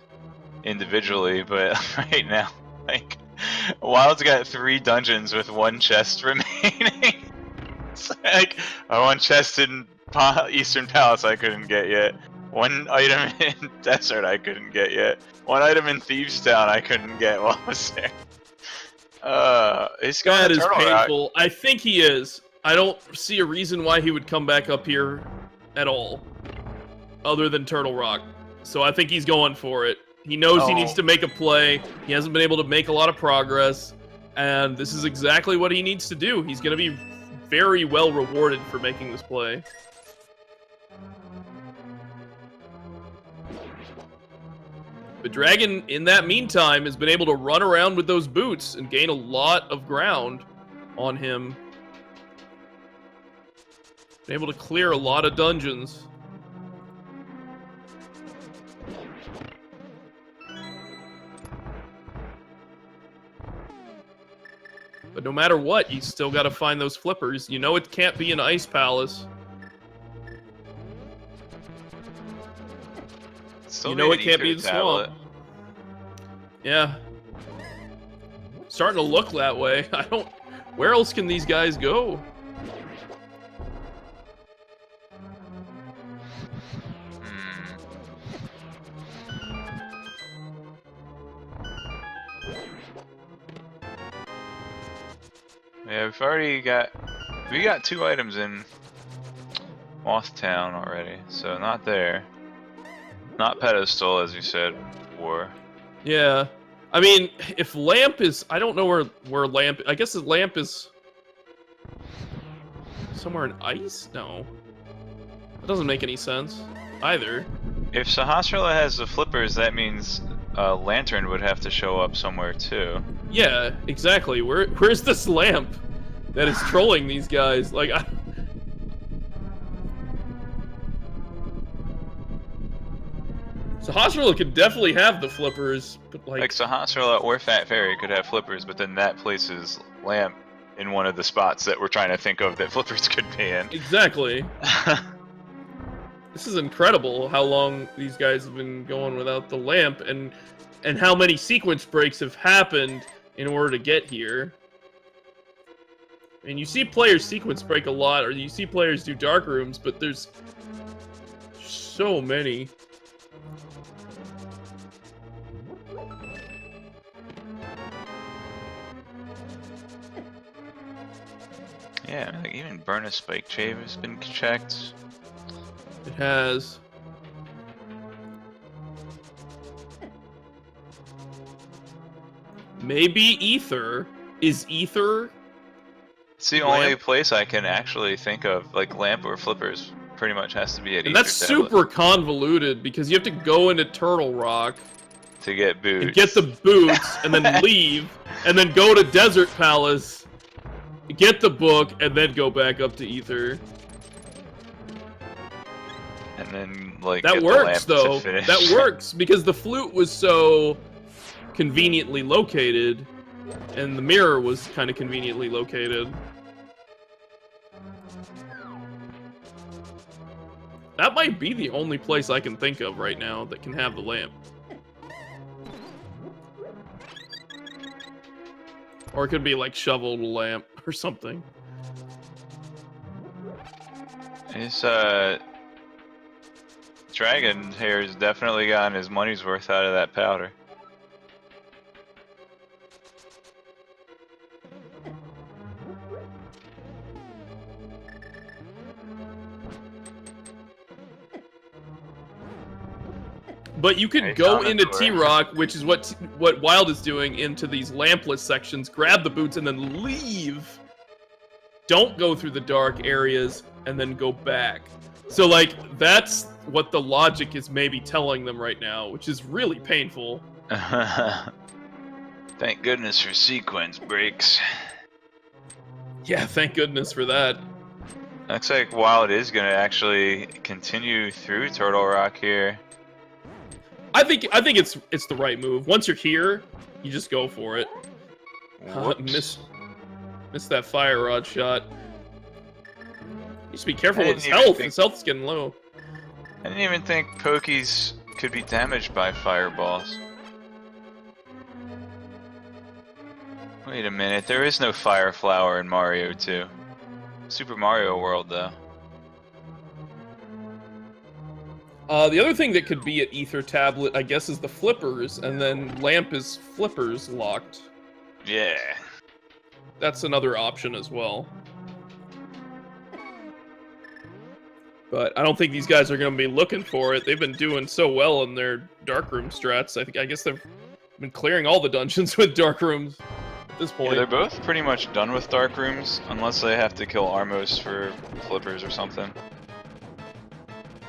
individually, but right now, like, Wild's got 3 dungeons with 1 chest remaining. It's like, 1 chest in Eastern Palace I couldn't get yet. 1 item in Desert I couldn't get yet. 1 item in Thieves Town I couldn't get while I was there. He's got that is painful. Rock. I think he is. I don't see a reason why he would come back up here at all, other than Turtle Rock. So I think he's going for it. He knows he needs to make a play. He hasn't been able to make a lot of progress, and this is exactly what he needs to do. He's going to be very well rewarded for making this play. But Dragon, in that meantime, has been able to run around with those boots and gain a lot of ground on him. Been able to clear a lot of dungeons. But no matter what, you still got to find those flippers. You know it can't be an ice palace. Still you know it can't be the swamp. Yeah. Starting to look that way. I don't... Where else can these guys go? Yeah, we've already got... We got 2 items in Moth Town already, so not there. Not pedestal, as you said before. Yeah. I mean, if Lamp is... I don't know where Lamp... I guess the Lamp is... somewhere in ice? No. That doesn't make any sense, either. If Sahasrara has the flippers, that means Lantern would have to show up somewhere, too. Yeah, exactly. Where's this Lamp that is trolling these guys? Like, Sahasrara could definitely have the flippers, but like Sahasrara or Fat Fairy could have flippers, but then that places Lamp in one of the spots that we're trying to think of that flippers could be in. Exactly. This is incredible how long these guys have been going without the Lamp, and how many sequence breaks have happened in order to get here. I mean, you see players sequence break a lot, or you see players do dark rooms, but there's so many. Yeah, like even Burn a Spike Chave has been checked. It has. Maybe Ether. Is Ether? It's the only place I can actually think of, like Lamp or flippers pretty much has to be at Ether. And that's super convoluted because you have to go into Turtle Rock to get boots. And get the boots and then leave and then go to Desert Palace, get the book, and then go back up to Ether. And then, like, that works, though. That works because the flute was so conveniently located, and the mirror was kind of conveniently located. That might be the only place I can think of right now that can have the lamp. Or it could be like shoveled lamp or something. This Dragon here has definitely gotten his money's worth out of that powder. But you could go into T-Rock, which is what Wild is doing, into these lampless sections, grab the boots, and then leave. Don't go through the dark areas, and then go back. So, like, that's what the logic is maybe telling them right now, which is really painful. Thank goodness for sequence breaks. Yeah, thank goodness for that. Looks like Wild is going to actually continue through Turtle Rock here. I think it's the right move. Once you're here, you just go for it. Miss that fire rod shot. You should be careful with his health. His health's getting low. I didn't even think Pokies could be damaged by fireballs. Wait a minute, there is no fire flower in Mario 2. Super Mario World, though. The other thing that could be at Ether Tablet, I guess, is the flippers, and then Lamp is flippers locked. Yeah. That's another option as well. But I don't think these guys are going to be looking for it. They've been doing so well in their dark room strats. I guess they've been clearing all the dungeons with dark rooms at this point. Yeah, they're both pretty much done with dark rooms, unless they have to kill Armos for flippers or something.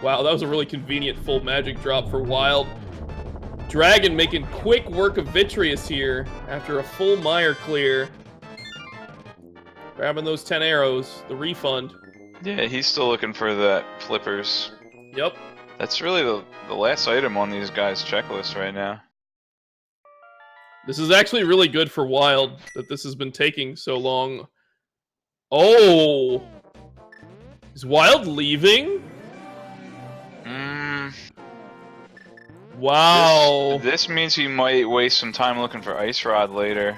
Wow, that was a really convenient full magic drop for Wild. Dragon making quick work of Vitreous here after a full mire clear. Grabbing those 10 arrows, the refund. Yeah, he's still looking for that flippers. Yep. That's really the last item on these guys' checklist right now. This is actually really good for Wild that this has been taking so long. Oh! Is Wild leaving? Wow. This means he might waste some time looking for Ice Rod later.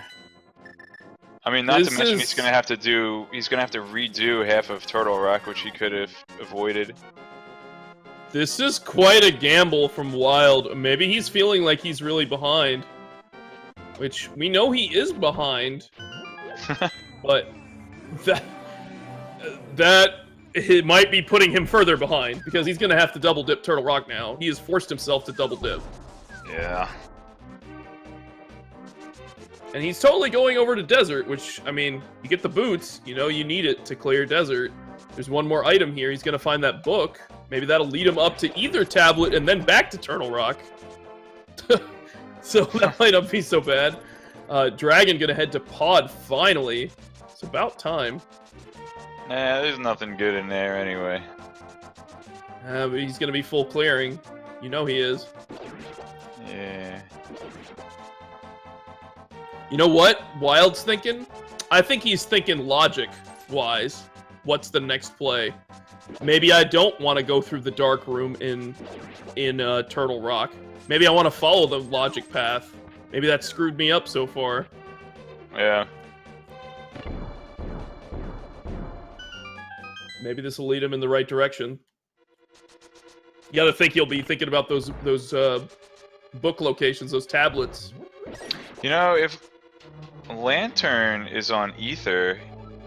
I mean, not to mention he's gonna have to redo half of Turtle Rock, which he could have avoided. This is quite a gamble from Wild. Maybe he's feeling like he's really behind. Which, we know he is behind. But that it might be putting him further behind, because he's gonna have to double dip Turtle Rock now. He has forced himself to double dip. Yeah. And he's totally going over to Desert, which, I mean, you get the boots, you know you need it to clear Desert. There's one more item here. He's going to find that book. Maybe that'll lead him up to either tablet and then back to Turtle Rock. So that might not be so bad. Dragon going to head to Pod, finally. It's about time. Nah, there's nothing good in there anyway. But he's going to be full clearing. You know he is. Yeah. You know what Wild's thinking? I think he's thinking logic-wise. What's the next play? Maybe I don't want to go through the dark room in Turtle Rock. Maybe I want to follow the logic path. Maybe that screwed me up so far. Yeah. Maybe this will lead him in the right direction. You gotta think he'll be thinking about those book locations, those tablets. You know, if Lantern is on Ether,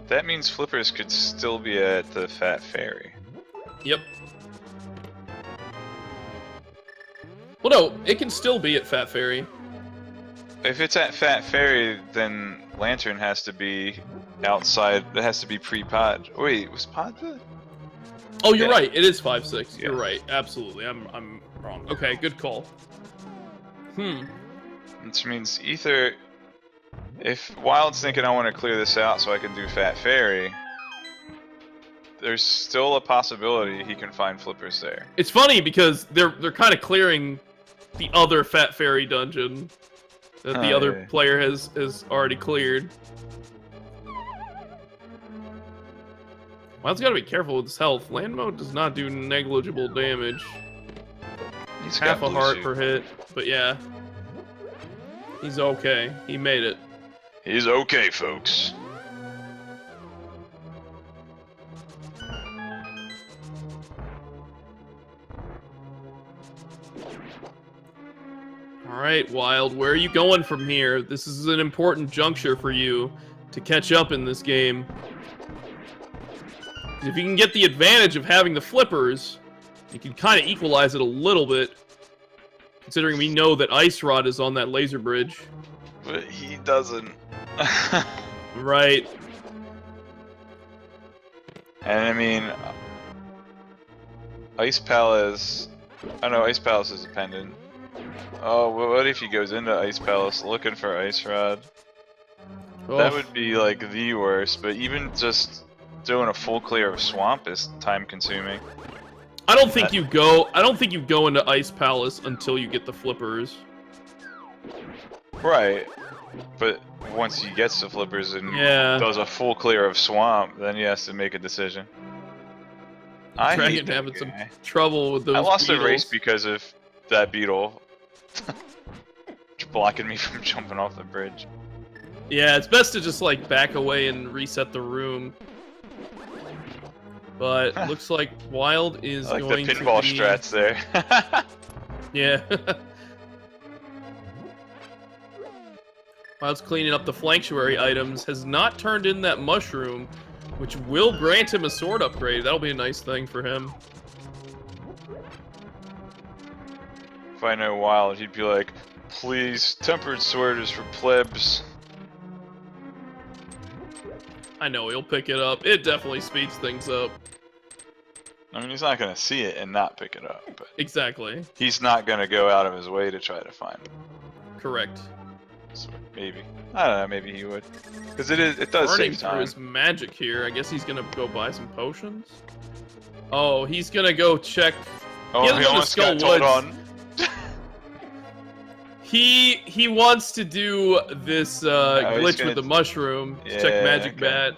that means Flippers could still be at the Fat Fairy. Yep. Well, no, it can still be at Fat Fairy. If it's at Fat Fairy, then Lantern has to be outside. It has to be pre-pod. Wait, was pod the? Oh, you're right. It is 5-6. You're right. Absolutely. I'm wrong. Okay, good call. Which means Ether. If Wild's thinking I want to clear this out so I can do Fat Fairy, there's still a possibility he can find Flippers there. It's funny because they're kind of clearing the other Fat Fairy dungeon that the other player has already cleared. Wild's got to be careful with his health. Land mode does not do negligible damage. He's half got a heart suit per hit, but yeah. He's okay. He made it. He's okay, folks. Alright, Wild, where are you going from here? This is an important juncture for you to catch up in this game. If you can get the advantage of having the flippers, you can kind of equalize it a little bit. Considering we know that Ice Rod is on that laser bridge. But he doesn't. Right. And I mean, Ice Palace. I know Ice Palace is a pendant. Oh, what if he goes into Ice Palace looking for Ice Rod? Oh. That would be like the worst. But even just doing a full clear of swamp is time consuming. I don't think you go into Ice Palace until you get the flippers. Right. But once he gets the flippers and does a full clear of swamp, then he has to make a decision. I'm having some trouble with those. I lost a race because of that beetle blocking me from jumping off the bridge. Yeah, it's best to just like back away and reset the room. But looks like Wild is like going the pinball to be... strats there. Yeah. Wild's cleaning up the Flanctuary items, has not turned in that mushroom, which will grant him a sword upgrade. That'll be a nice thing for him. I know Wild, he'd be like, please, tempered sword is for plebs. I know, he'll pick it up. It definitely speeds things up. I mean, he's not gonna see it and not pick it up, but Exactly. he's not gonna go out of his way to try to find it. Correct. So maybe. I don't know, maybe he would. Because it does Burning save through time. his magic here. I guess he's gonna go buy some potions. Oh, he's gonna go check. Oh, he almost got told on. He wants to do this glitch with the mushroom to check Magic Bat.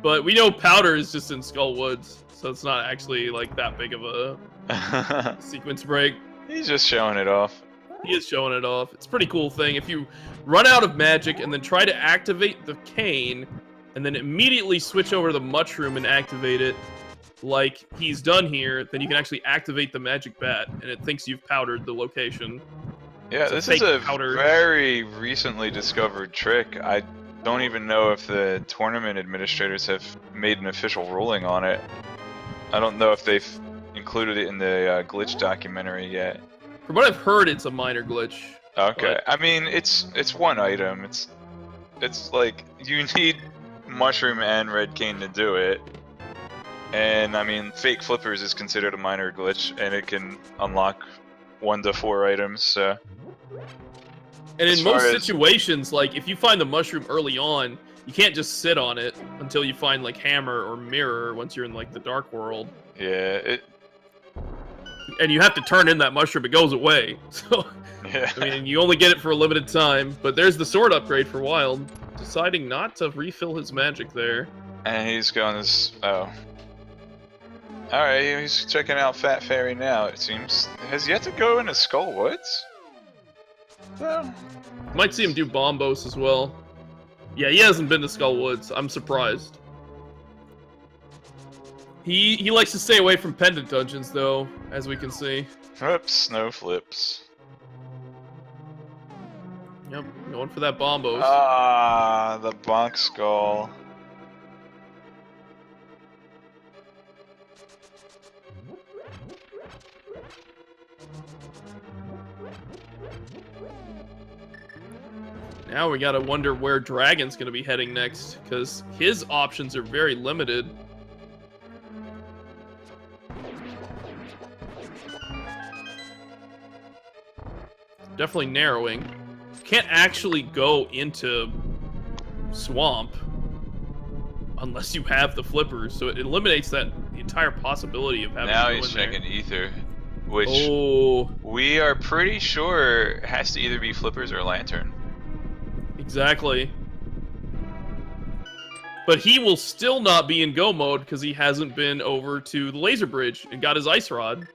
But we know Powder is just in Skull Woods, so it's not actually like that big of a sequence break. He's just showing it off. He is showing it off. It's a pretty cool thing. If you run out of magic and then try to activate the cane, and then immediately switch over to the mushroom and activate it, like he's done here, then you can actually activate the Magic Bat, and it thinks you've powdered the location. Yeah, this is a very recently discovered trick. I don't even know if the tournament administrators have made an official ruling on it. I don't know if they've included it in the glitch documentary yet. From what I've heard, it's a minor glitch. Okay, but... I mean it's one item. It's like you need mushroom and red cane to do it. And I mean, fake flippers is considered a minor glitch, and it can unlock 1 to 4 items. So. And in most situations, like if you find the mushroom early on, you can't just sit on it until you find like hammer or mirror once you're in like the dark world. Yeah, and you have to turn in that mushroom, it goes away. So yeah. I mean, you only get it for a limited time, but there's the sword upgrade for Wild, deciding not to refill his magic there. And he's going this Alright, he's checking out Fat Fairy now, it seems. Has yet to go into Skull Woods? Well, might see him do Bombos as well. Yeah, he hasn't been to Skull Woods. I'm surprised. He likes to stay away from pendant dungeons, though, as we can see. Oops, no flips. Yep, going for that Bombos. Ah, the Bonk Skull. Now we gotta wonder where Dragon's gonna be heading next, because his options are very limited. Definitely narrowing. Can't actually go into Swamp unless you have the flippers, so it eliminates that entire possibility of having now to go he's in there. checking Ether, which oh. we are pretty sure has to either be flippers or lantern. Exactly. But he will still not be in go mode because he hasn't been over to the laser bridge and got his ice rod.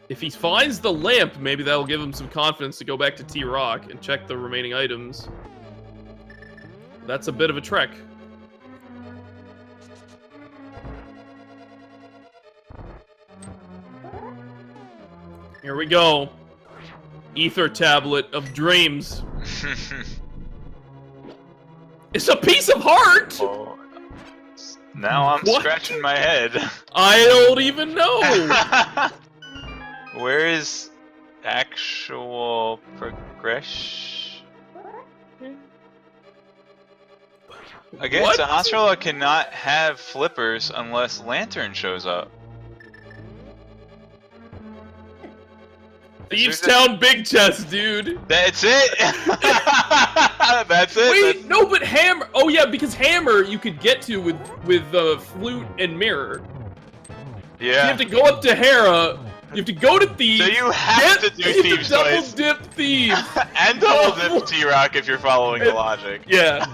If he finds the lamp, maybe that'll give him some confidence to go back to T-Rock and check the remaining items. That's a bit of a trek. Here we go. Ether tablet of dreams. It's a piece of heart! Oh, now I'm scratching my head. I don't even know! Where is actual progression? Again, What? Sahasrahla cannot have flippers unless Lantern shows up. Thieves Town Big Chest, dude. That's it. That's it. Wait, no, but Hammer. Oh yeah, because Hammer you could get to with flute and mirror. Yeah. You have to go up to Hera. You have to go to Thieves. So you have to do Thieves twice. Double dip Thieves. And double dip T-Rock if you're following the logic. Yeah.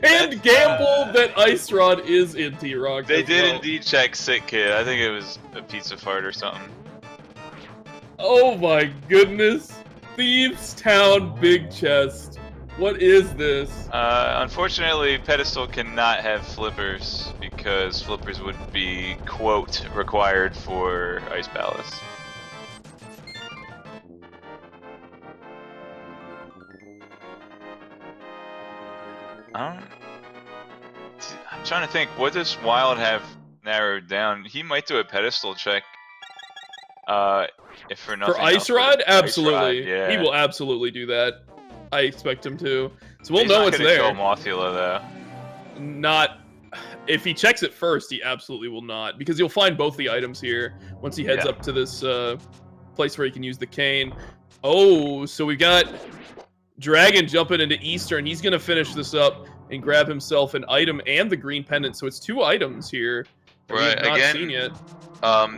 And gamble that Ice Rod is in T-Rock. They did indeed check Sick Kid. I think it was a pizza fart or something. Oh my goodness. Thieves Town Big Chest. What is this? Unfortunately, Pedestal cannot have flippers because flippers would be, quote, required for Ice Palace. I'm trying to think, what does Wild have narrowed down. He might do a pedestal check. If for nothing For Ice else, Rod, absolutely. Ice Rod, yeah. He will absolutely do that. I expect him to. So we'll He's know not it's gonna there. kill Mothula though. Not. If he checks it first, he absolutely will not, because you'll find both the items here once he heads up to this place where he can use the cane. Oh, so we got Dragon jumping into Eastern. He's gonna finish this up and grab himself an item and the green pendant. So it's 2 items here that we have not seen yet.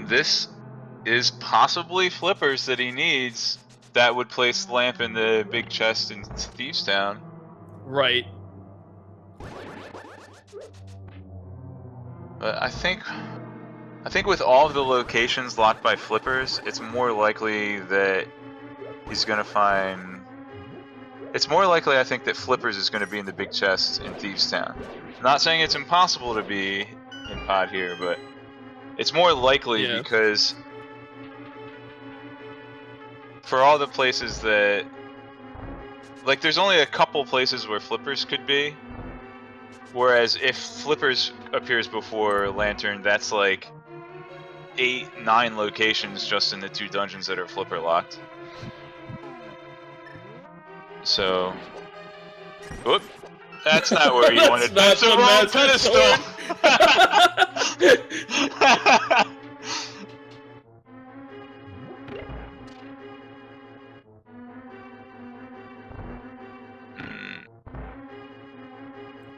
This is possibly flippers that he needs. That would place the lamp in the big chest in Thieves Town. Right. But I think with all of the locations locked by flippers, it's more likely that he's gonna find. It's more likely, I think, that flippers is gonna be in the big chest in Thieves Town. I'm not saying it's impossible to be in Pod here, but it's more likely because for all the places that, like, there's only a couple places where flippers could be. Whereas if flippers appears before Lantern, that's like 8, 9 locations just in the 2 dungeons that are flipper locked. So, whoop, that's not where you wanted. That's the wrong pedestal.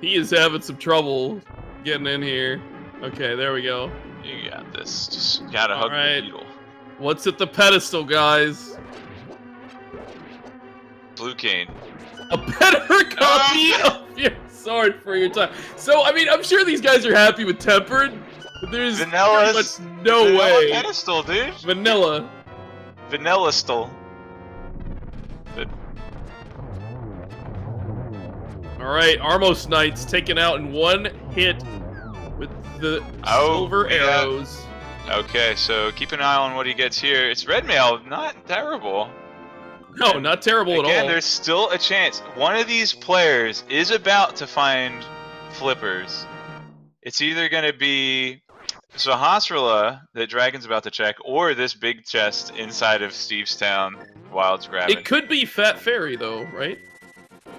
He is having some trouble getting in here. Okay, there we go. You got this. Just gotta hug the beetle. What's at the pedestal, guys? Blue cane. A better copy of your sword for your time. So, I mean, I'm sure these guys are happy with Tempered, but there's pretty much no way. Pedestal, dude. Vanilla. Vanilla still. Alright, Armos Knights taken out in 1 hit with the silver arrows. Okay, so keep an eye on what he gets here. It's red mail, not terrible. No, not terrible at all. Again, there's still a chance. One of these players is about to find flippers. It's either going to be Sahasrahla that Dragon's about to check, or this big chest inside of Steve's Town Wild's grabbing. It could be Fat Fairy, though, right?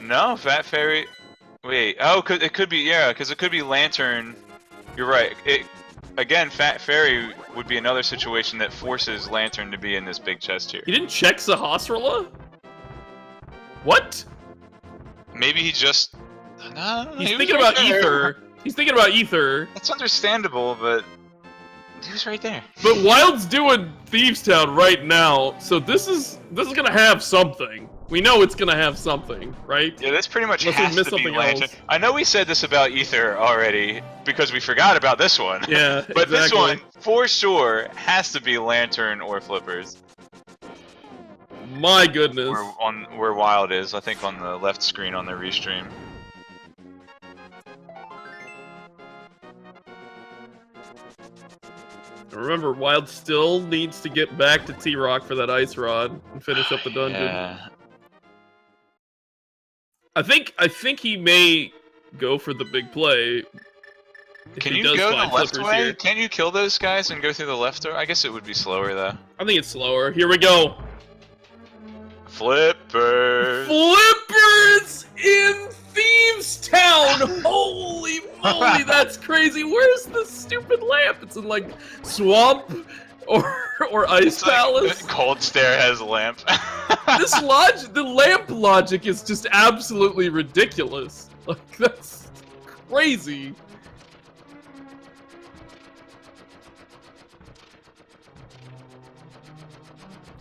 No, Fat Fairy. Wait. Oh, it could be, yeah, because it could be Lantern. You're right. Again, Fat Fairy would be another situation that forces Lantern to be in this big chest here. He didn't check Sahasrahla? What? Maybe he just. No, he's thinking about Ether. He's thinking about Ether. That's understandable, but he was right there. But Wild's doing Thieves Town right now, so this is gonna have something. We know it's gonna have something, right? Yeah, this pretty much has to be Lantern. I know we said this about Ether already because we forgot about this one. Yeah, but this one for sure has to be Lantern or flippers. My goodness. Where Wild is, I think on the left screen on the restream. Remember, Wild still needs to get back to T-Rock for that Ice Rod and finish up the dungeon. Yeah. I think he may go for the big play. Can you go the left way? Here. Can you kill those guys and go through the left door? I guess it would be slower though. I think it's slower. Here we go. Flippers. Flippers in Thieves Town. Holy moly, that's crazy. Where's the stupid lamp? It's in like Swamp or Ice Palace. Like, Cold Stare has a lamp. The lamp logic is just absolutely ridiculous. Like, that's crazy.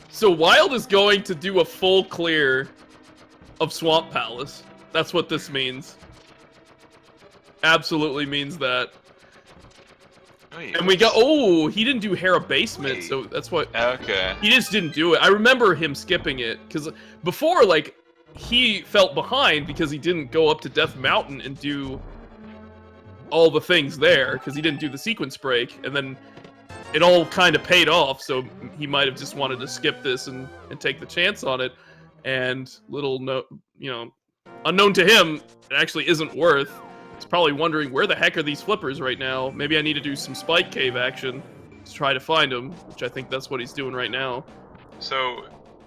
So Wild is going to do a full clear of Swamp Palace. That's what this means. Absolutely means that. Wait, and we got, oh, he didn't do Hera Basement, so that's what. Okay. He just didn't do it. I remember him skipping it, because before, like, he felt behind because he didn't go up to Death Mountain and do all the things there, because he didn't do the sequence break, and then it all kind of paid off, so he might have just wanted to skip this and take the chance on it, and unknown to him, it actually isn't worth He's probably wondering, where the heck are these flippers right now? Maybe I need to do some spike cave action to try to find them, which I think that's what he's doing right now. So,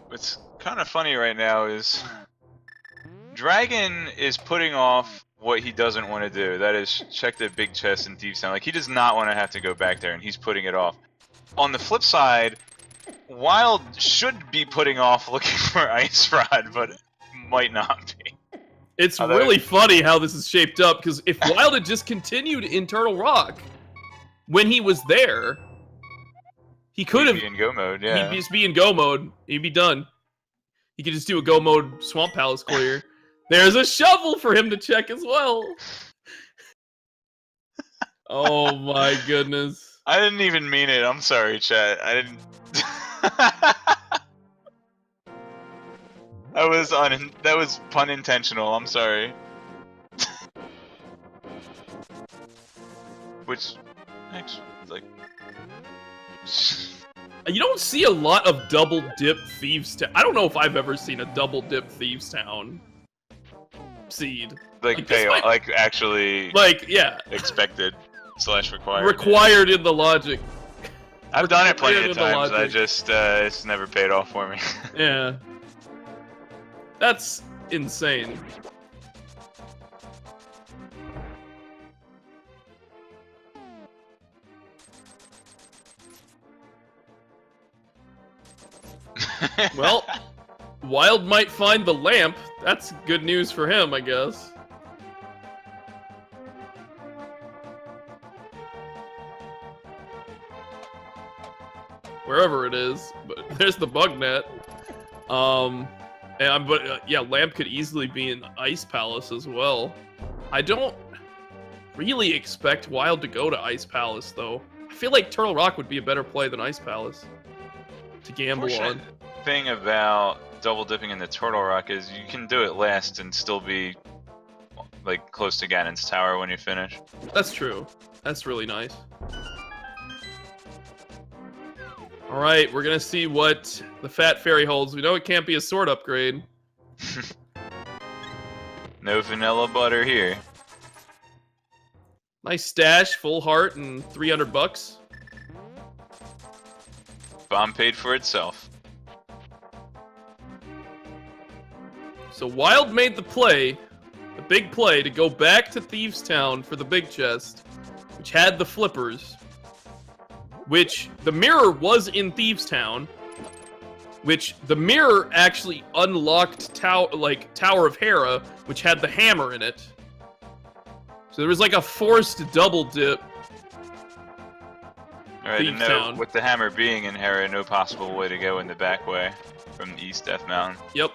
what's kind of funny right now is Dragon is putting off what he doesn't want to do. That is, check the big chest in Thieves Town. Like, he does not want to have to go back there, and he's putting it off. On the flip side, Wild should be putting off looking for Ice Rod, but might not be. It's really funny how this is shaped up, because if Wild had just continued in Turtle Rock when he was there, he could have... He'd be in go mode, yeah. He'd just be in go mode. He'd be done. He could just do a go mode Swamp Palace clear. There's a shovel for him to check as well. Oh my goodness. I didn't even mean it. I'm sorry, chat. I didn't... That was pun intentional. I'm sorry. Which, actually, like, you don't see a lot of double dip Thieves Town. I don't know if I've ever seen a double dip Thieves Town seed. Like actually. Like, yeah. Expected / required. Required in the logic. I've done it plenty of times. I just it's never paid off for me. Yeah. That's insane. Well, Wild might find the lamp. That's good news for him, I guess. Wherever it is, but there's the bug net. Yeah, Lamp could easily be in Ice Palace as well. I don't really expect Wild to go to Ice Palace, though. I feel like Turtle Rock would be a better play than Ice Palace to gamble on. The thing about double dipping in the Turtle Rock is you can do it last and still be like close to Ganon's tower when you finish. That's true. That's really nice. Alright, we're gonna see what the Fat Fairy holds. We know it can't be a sword upgrade. No vanilla butter here. Nice stash, full heart, and 300 bucks. Bomb paid for itself. So Wild made the play, the big play, to go back to Thieves Town for the big chest, which had the flippers. Which, the mirror was in Thieves Town, which the mirror actually unlocked Tower of Hera, which had the hammer in it. So there was like a forced double dip. Alright, and no, with the hammer being in Hera, no possible way to go in the back way from East Death Mountain. Yep.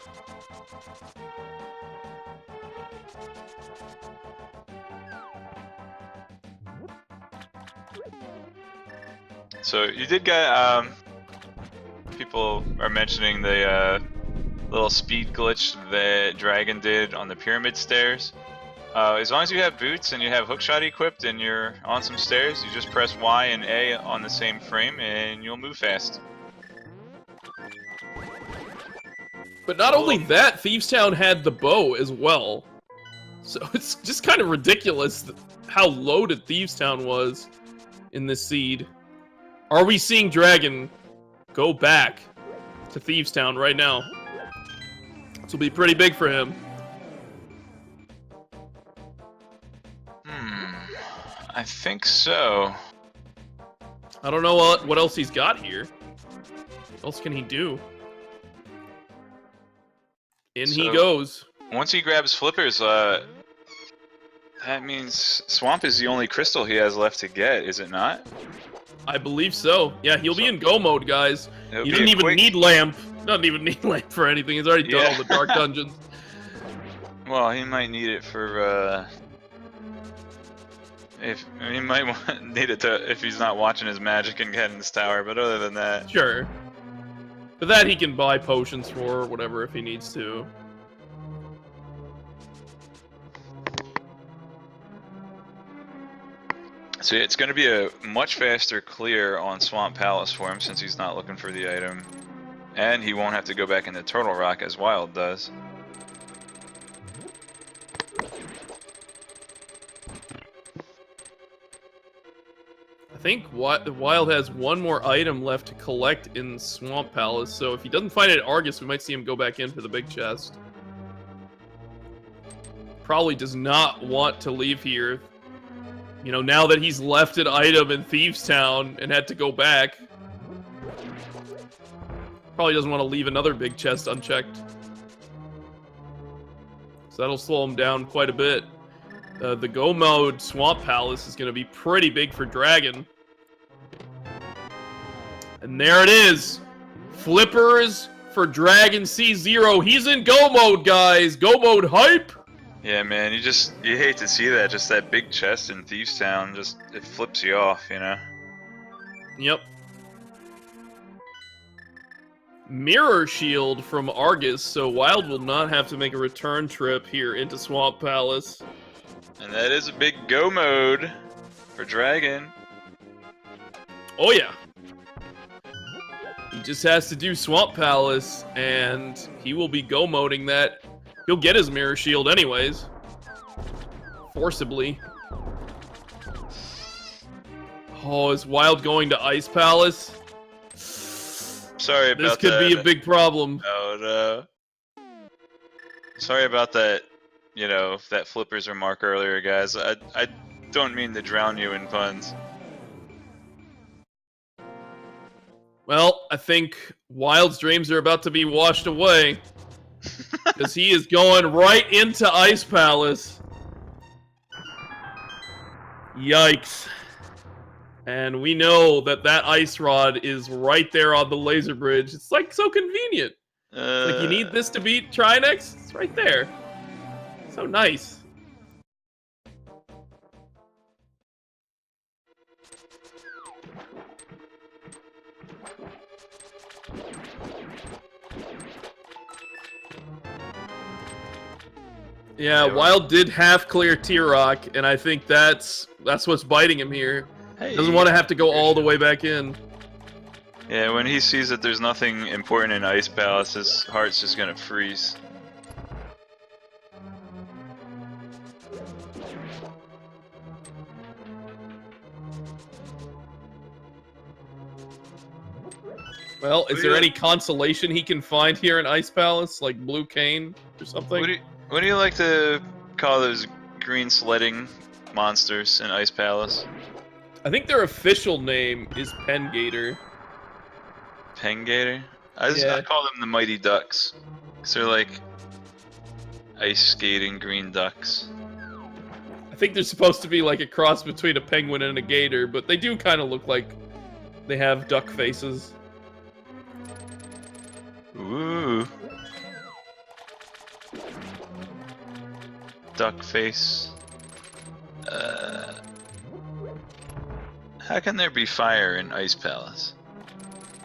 So you did get, people are mentioning the little speed glitch that Dragon did on the pyramid stairs. As long as you have boots and you have hookshot equipped and you're on some stairs, you just press Y and A on the same frame and you'll move fast. But not only that, Thieves Town had the bow as well. So it's just kind of ridiculous how loaded Thieves Town was in this seed. Are we seeing Dragon go back to Thieves Town right now? This will be pretty big for him. I think so. I don't know what else he's got here. What else can he do? In he goes. Once he grabs flippers, that means Swamp is the only crystal he has left to get, is it not? I believe so. Yeah, he'll be in go mode, guys. He doesn't even need lamp. Doesn't even need lamp for anything. He's already done all the dark dungeons. Well, he might need it for he might need it to if he's not watching his magic and getting his tower. But other than that, sure. But that he can buy potions for or whatever if he needs to. So it's going to be a much faster clear on Swamp Palace for him since he's not looking for the item. And he won't have to go back into Turtle Rock as Wild does. think Wild has one more item left to collect in Swamp Palace, so if he doesn't find it at Argus, we might see him go back in for the big chest. Probably does not want to leave here. You know, now that he's left an item in Thieves Town and had to go back. Probably doesn't want to leave another big chest unchecked. So that'll slow him down quite a bit. The Go Mode Swamp Palace is going to be pretty big for Dragon. And there it is. Flippers for Dragon C0. He's in Go Mode, guys. Go Mode hype. Yeah, man, you hate to see that. Just that big chest in Thieves Town, it flips you off, you know? Yep. Mirror Shield from Argus, so Wild will not have to make a return trip here into Swamp Palace. And that is a big go mode for Dragon. Oh yeah. He just has to do Swamp Palace, and he will be go moding that. He'll get his Mirror Shield anyways. Forcibly. Oh, is Wild going to Ice Palace? Sorry about that. This could be a big problem. Oh, no. Sorry about that, you know, that Flippers remark earlier, guys. I don't mean to drown you in puns. Well, I think Wild's dreams are about to be washed away. Because he is going right into Ice Palace. Yikes. And we know that Ice Rod is right there on the laser bridge. It's like so convenient. Like you need this to beat Trinex? It's right there. So nice. Yeah, Wild did half clear T-Rock, and I think that's what's biting him here. Hey, doesn't want to have to go all the way back in. Yeah, when he sees that there's nothing important in Ice Palace, his heart's just gonna freeze. Well, is there any consolation he can find here in Ice Palace, like Blue Cane or something? What do you like to call those green sledding monsters in Ice Palace? I think their official name is Pengator. Pengator? I call them the Mighty Ducks. Because they're like ice skating green ducks. I think they're supposed to be like a cross between a penguin and a gator, but they do kind of look like they have duck faces. Ooh. Duck face. How can there be fire in Ice Palace?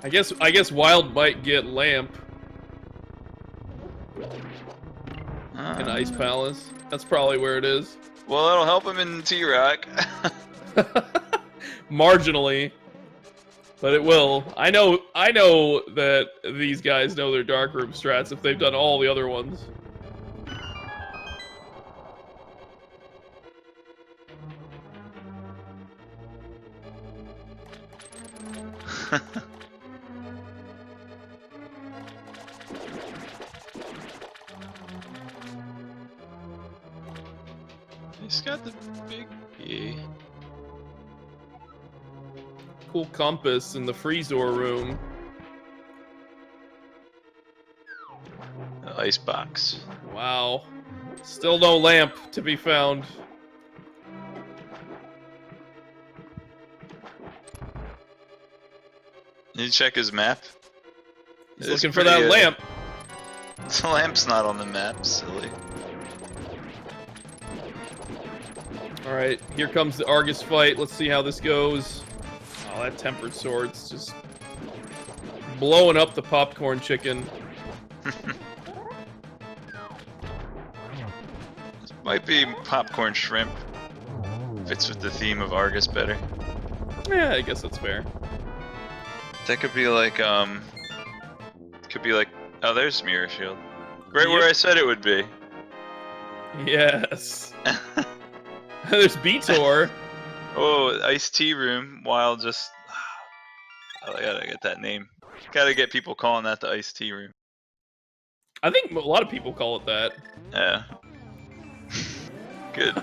I guess Wild might get Lamp in Ice Palace. That's probably where it is. Well, that'll help him in T-Rock. Marginally. But it will. I know that these guys know their darkroom strats if they've done all the other ones. He's got the big cool compass in the Freezor room. The ice box. Wow. Still no lamp to be found. Did you check his map? He's looking for that lamp. The lamp's not on the map, silly. Alright, here comes the Argus fight. Let's see how this goes. Oh, that Tempered Sword's just blowing up the popcorn chicken. This might be popcorn shrimp. Fits with the theme of Argus better. Yeah, I guess that's fair. That could be like, oh, there's Mirror Shield. Right where I said it would be. Yes. There's Beator. Oh, iced tea room. Wild just. I gotta get that name. Gotta get people calling that the iced tea room. I think a lot of people call it that. Yeah. Good.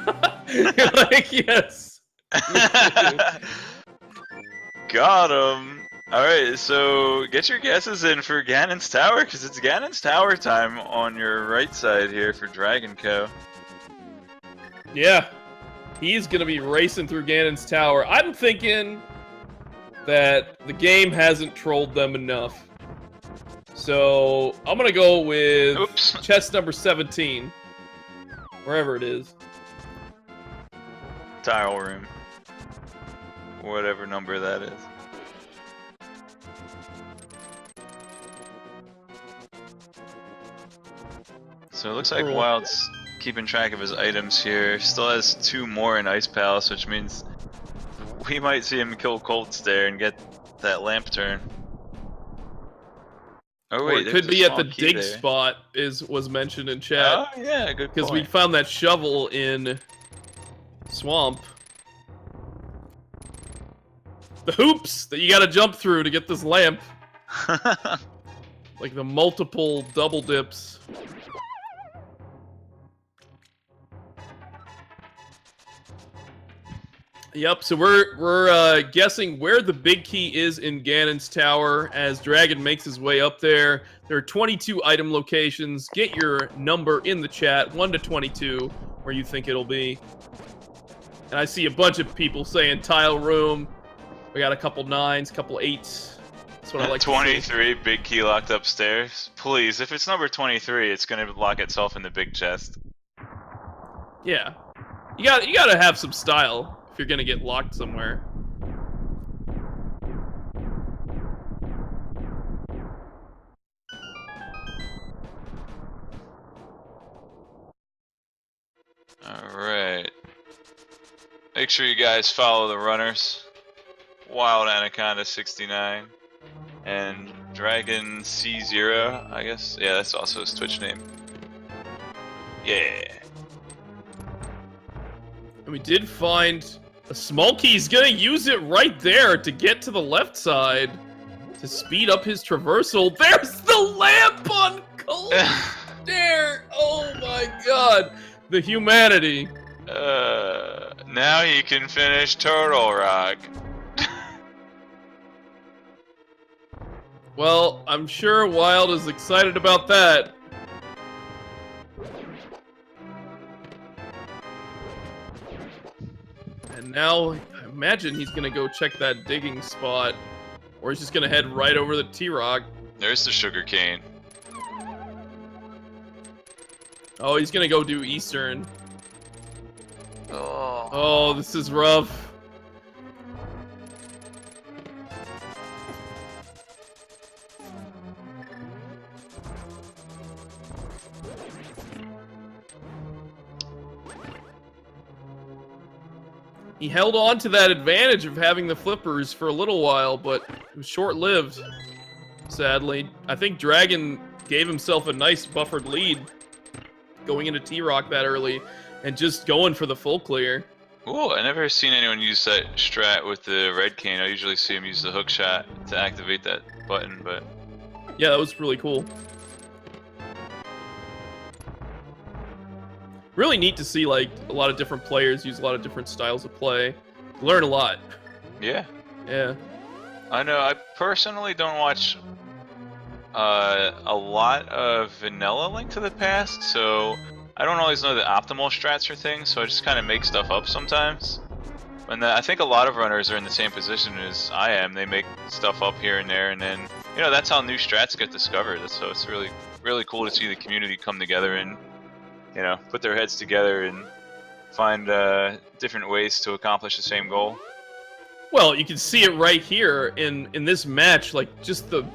You're like, yes. Got him. Alright, so get your guesses in for Ganon's Tower, because it's Ganon's Tower time on your right side here for Dragonc0. Yeah. He's going to be racing through Ganon's Tower. I'm thinking that the game hasn't trolled them enough. So I'm going to go with chest number 17. Wherever it is. Tile room. Whatever number that is. So it looks like Wild's keeping track of his items here. Still has 2 more in Ice Palace, which means we might see him kill Colts there and get that lamp turn. Oh wait, or it could be at the dig spot, was mentioned in chat. Oh yeah, good point. Because we found that shovel in Swamp. The hoops that you gotta jump through to get this lamp. Like the multiple double dips. Yep, so we're guessing where the big key is in Ganon's Tower as Dragon makes his way up there. There are 22 item locations. Get your number in the chat, 1 to 22, where you think it'll be. And I see a bunch of people saying tile room. We got a couple 9s, couple 8s. That's what I like 23, big key locked upstairs. Please, if it's number 23, it's gonna lock itself in the big chest. Yeah. You gotta have some style if you're gonna get locked somewhere. Alright. Make sure you guys follow the runners. WildAnaconda69 and Dragonc0, I guess. Yeah, that's also his Twitch name. Yeah. And we did find a small key. He's gonna use it right there to get to the left side to speed up his traversal. There's the lamp on Cold Stare. Oh my god. The humanity. Now he can finish Turtle Rock. Well, I'm sure Wild is excited about that. And now, I imagine he's gonna go check that digging spot, or he's just gonna head right over the T-Rock. There's the sugar cane. Oh, he's gonna go do Eastern. Oh, this is rough. He held on to that advantage of having the flippers for a little while, but it was short-lived, sadly. I think Dragon gave himself a nice buffered lead going into T-Rock that early and just going for the full clear. Ooh, I never seen anyone use that strat with the red cane. I usually see him use the hook shot to activate that button, but... Yeah, that was really cool. Really neat to see, like, a lot of different players use a lot of different styles of play. Learn a lot. Yeah. Yeah. I know, I personally don't watch a lot of vanilla Link to the Past, so I don't always know the optimal strats for things, so I just kind of make stuff up sometimes. And I think a lot of runners are in the same position as I am. They make stuff up here and there, and then, you know, that's how new strats get discovered. So it's really, really cool to see the community come together and, you know, put their heads together and find different ways to accomplish the same goal. Well, you can see it right here in this match, like, just the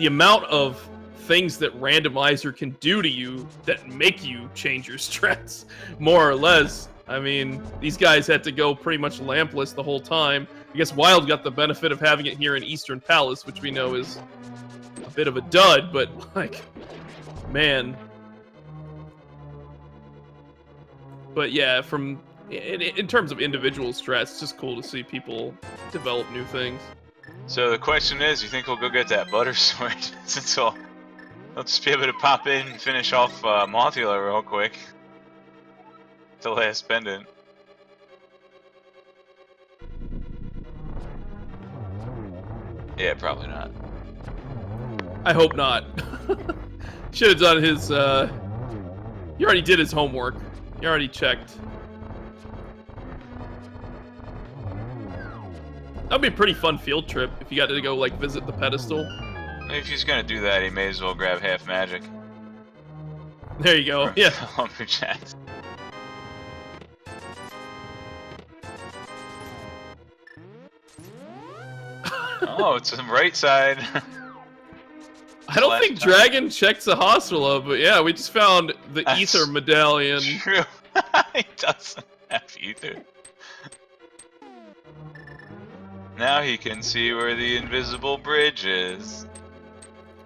amount of things that Randomizer can do to you that make you change your strats, more or less. I mean, these guys had to go pretty much lampless the whole time. I guess Wild got the benefit of having it here in Eastern Palace, which we know is a bit of a dud, but, like, man. But yeah, from in terms of individual stress, it's just cool to see people develop new things. So the question is, you think we'll go get that butter sword? Since we'll just be able to pop in and finish off Mothula real quick. The last pendant. Yeah, probably not. I hope not. Should have done his, he already did his homework. He already checked. That'd be a pretty fun field trip if you got to go, like, visit the pedestal. If he's gonna do that, he may as well grab half magic. There you go, yeah. Lumberjacks. Oh, it's the right side. I don't think Dragon checks a Hospitala, but yeah, we just found the That's ether medallion. True. He doesn't have ether. Now he can see where the invisible bridge is.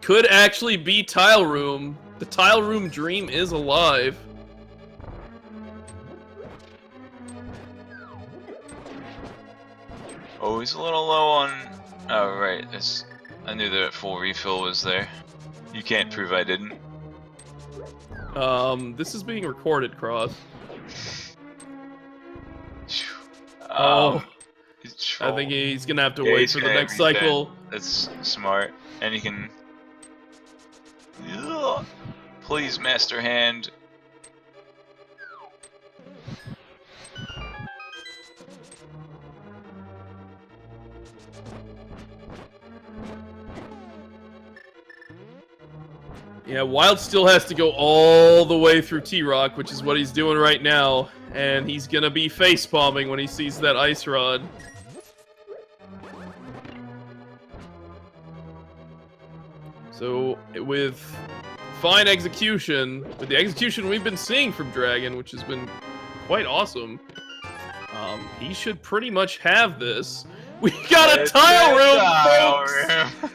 Could actually be Tile Room. The Tile Room dream is alive. Oh, he's a little low on... Oh, right. I knew that full refill was there. You can't prove I didn't. This is being recorded, Cross. Oh. I think he's gonna have to wait for the next cycle. That's smart. And he can... Ugh. Please, Master Hand. Yeah, Wild still has to go all the way through T-Rock, which is what he's doing right now. And he's gonna be face-palming when he sees that Ice Rod. So, with fine execution, with the execution we've been seeing from Dragon, which has been quite awesome, he should pretty much have this. We got a tile room, folks!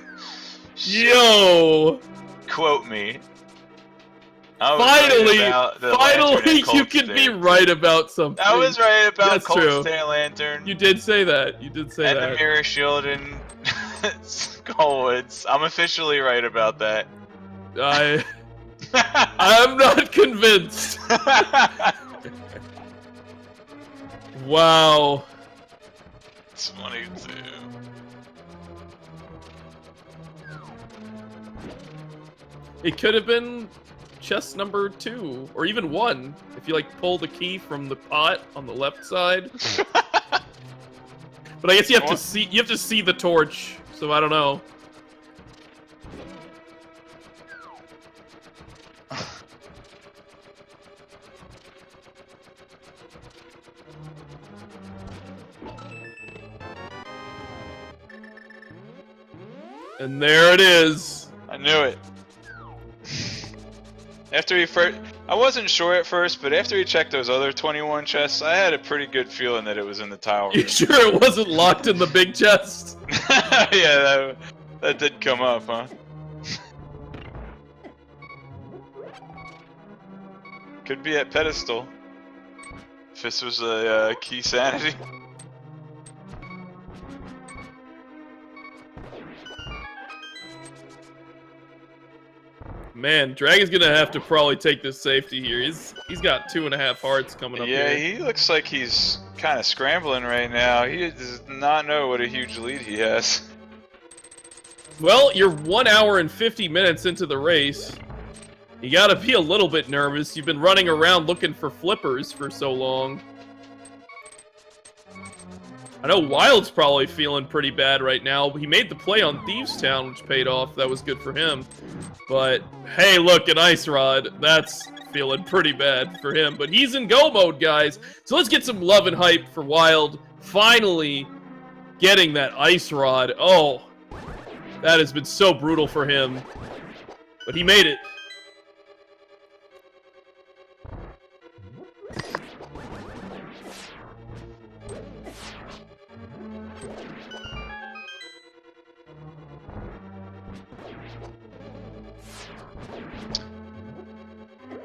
Yo! Quote me. Finally you can be right about something. I was right about That's Cold true. Stand Lantern. You did say that. You did say and that. And the Mirror Shield and Skullwoods. I'm officially right about that. I'm not convinced. Wow. It's funny too. It could have been chest number 2, or even 1, if you like pull the key from the pot on the left side. But I guess you have to see the torch, so I don't know. And there it is. I knew it. After he first, I wasn't sure at first, but after he checked those other 21 chests, I had a pretty good feeling that it was in the tile room. You sure it wasn't locked in the big chest? Yeah, that did come up, huh? Could be at pedestal. If this was a key sanity. Man, Dragon's gonna have to probably take this safety here. He's got 2.5 hearts coming up here. Yeah, he looks like he's kind of scrambling right now. He does not know what a huge lead he has. Well, you're 1 hour and 50 minutes into the race. You gotta be a little bit nervous. You've been running around looking for flippers for so long. I know Wild's probably feeling pretty bad right now. He made the play on Thieves Town, which paid off. That was good for him. But, hey, look, an Ice Rod. That's feeling pretty bad for him. But he's in go mode, guys. So let's get some love and hype for Wild. Finally getting that Ice Rod. Oh, that has been so brutal for him. But he made it.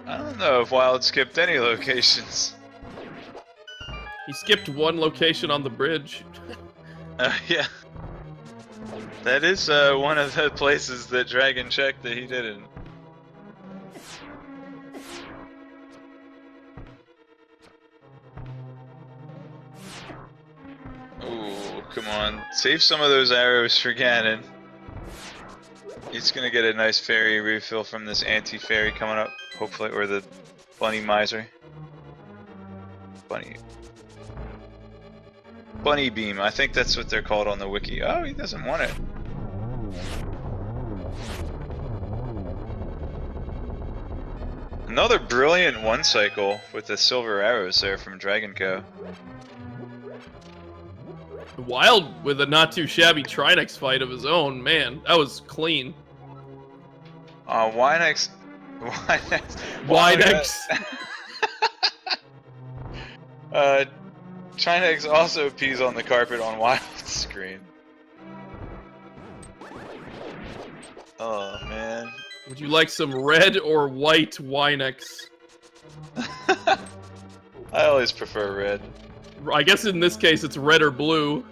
I don't know if Wild skipped any locations. He skipped one location on the bridge. Yeah. That is one of the places that Dragon checked that he didn't. Ooh, come on. Save some of those arrows for Ganon. He's gonna get a nice fairy refill from this anti-fairy coming up, hopefully, or the bunny miser. Bunny beam, I think that's what they're called on the wiki. Oh, he doesn't want it. Another brilliant one cycle with the silver arrows there from Dragonc0. Wild with a not too shabby Trinex fight of his own, man. That was clean. Winex. Trinex also pees on the carpet on Wild's screen. Oh man. Would you like some red or white Winex? I always prefer red. I guess in this case it's red or blue.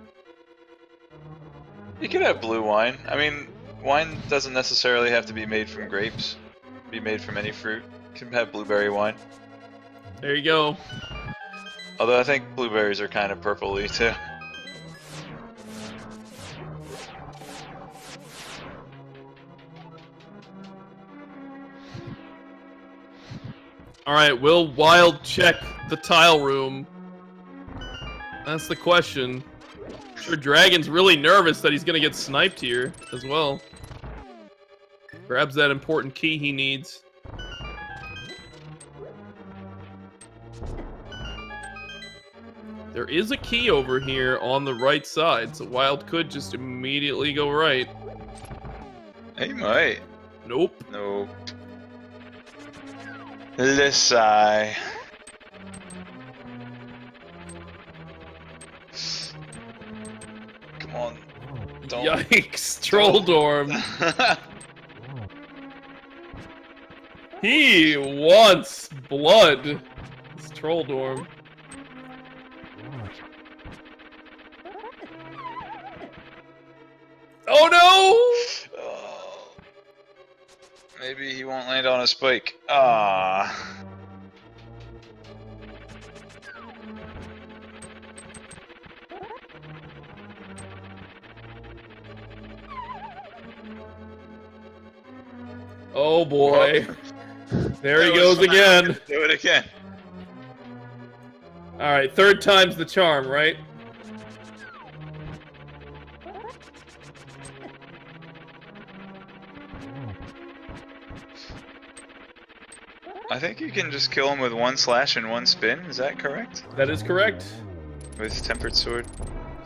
You can have blue wine. I mean, wine doesn't necessarily have to be made from grapes. It can be made from any fruit. You can have blueberry wine. There you go. Although I think blueberries are kind of purpley too. Alright, will Wild check the tile room? That's the question. I'm sure Dragon's really nervous that he's gonna get sniped here as well. Grabs that important key he needs. There is a key over here on the right side, so Wild could just immediately go right. He might. Nope. Nope. Lissai. Come on. Don't. Yikes, Trolldorm. He wants blood. It's Trolldorm. Oh no! Oh. Maybe he won't land on a spike. Ah. Oh boy. There he goes again. Do it again. Alright, third time's the charm, right? I think you can just kill him with one slash and one spin, is that correct? That is correct. With Tempered Sword.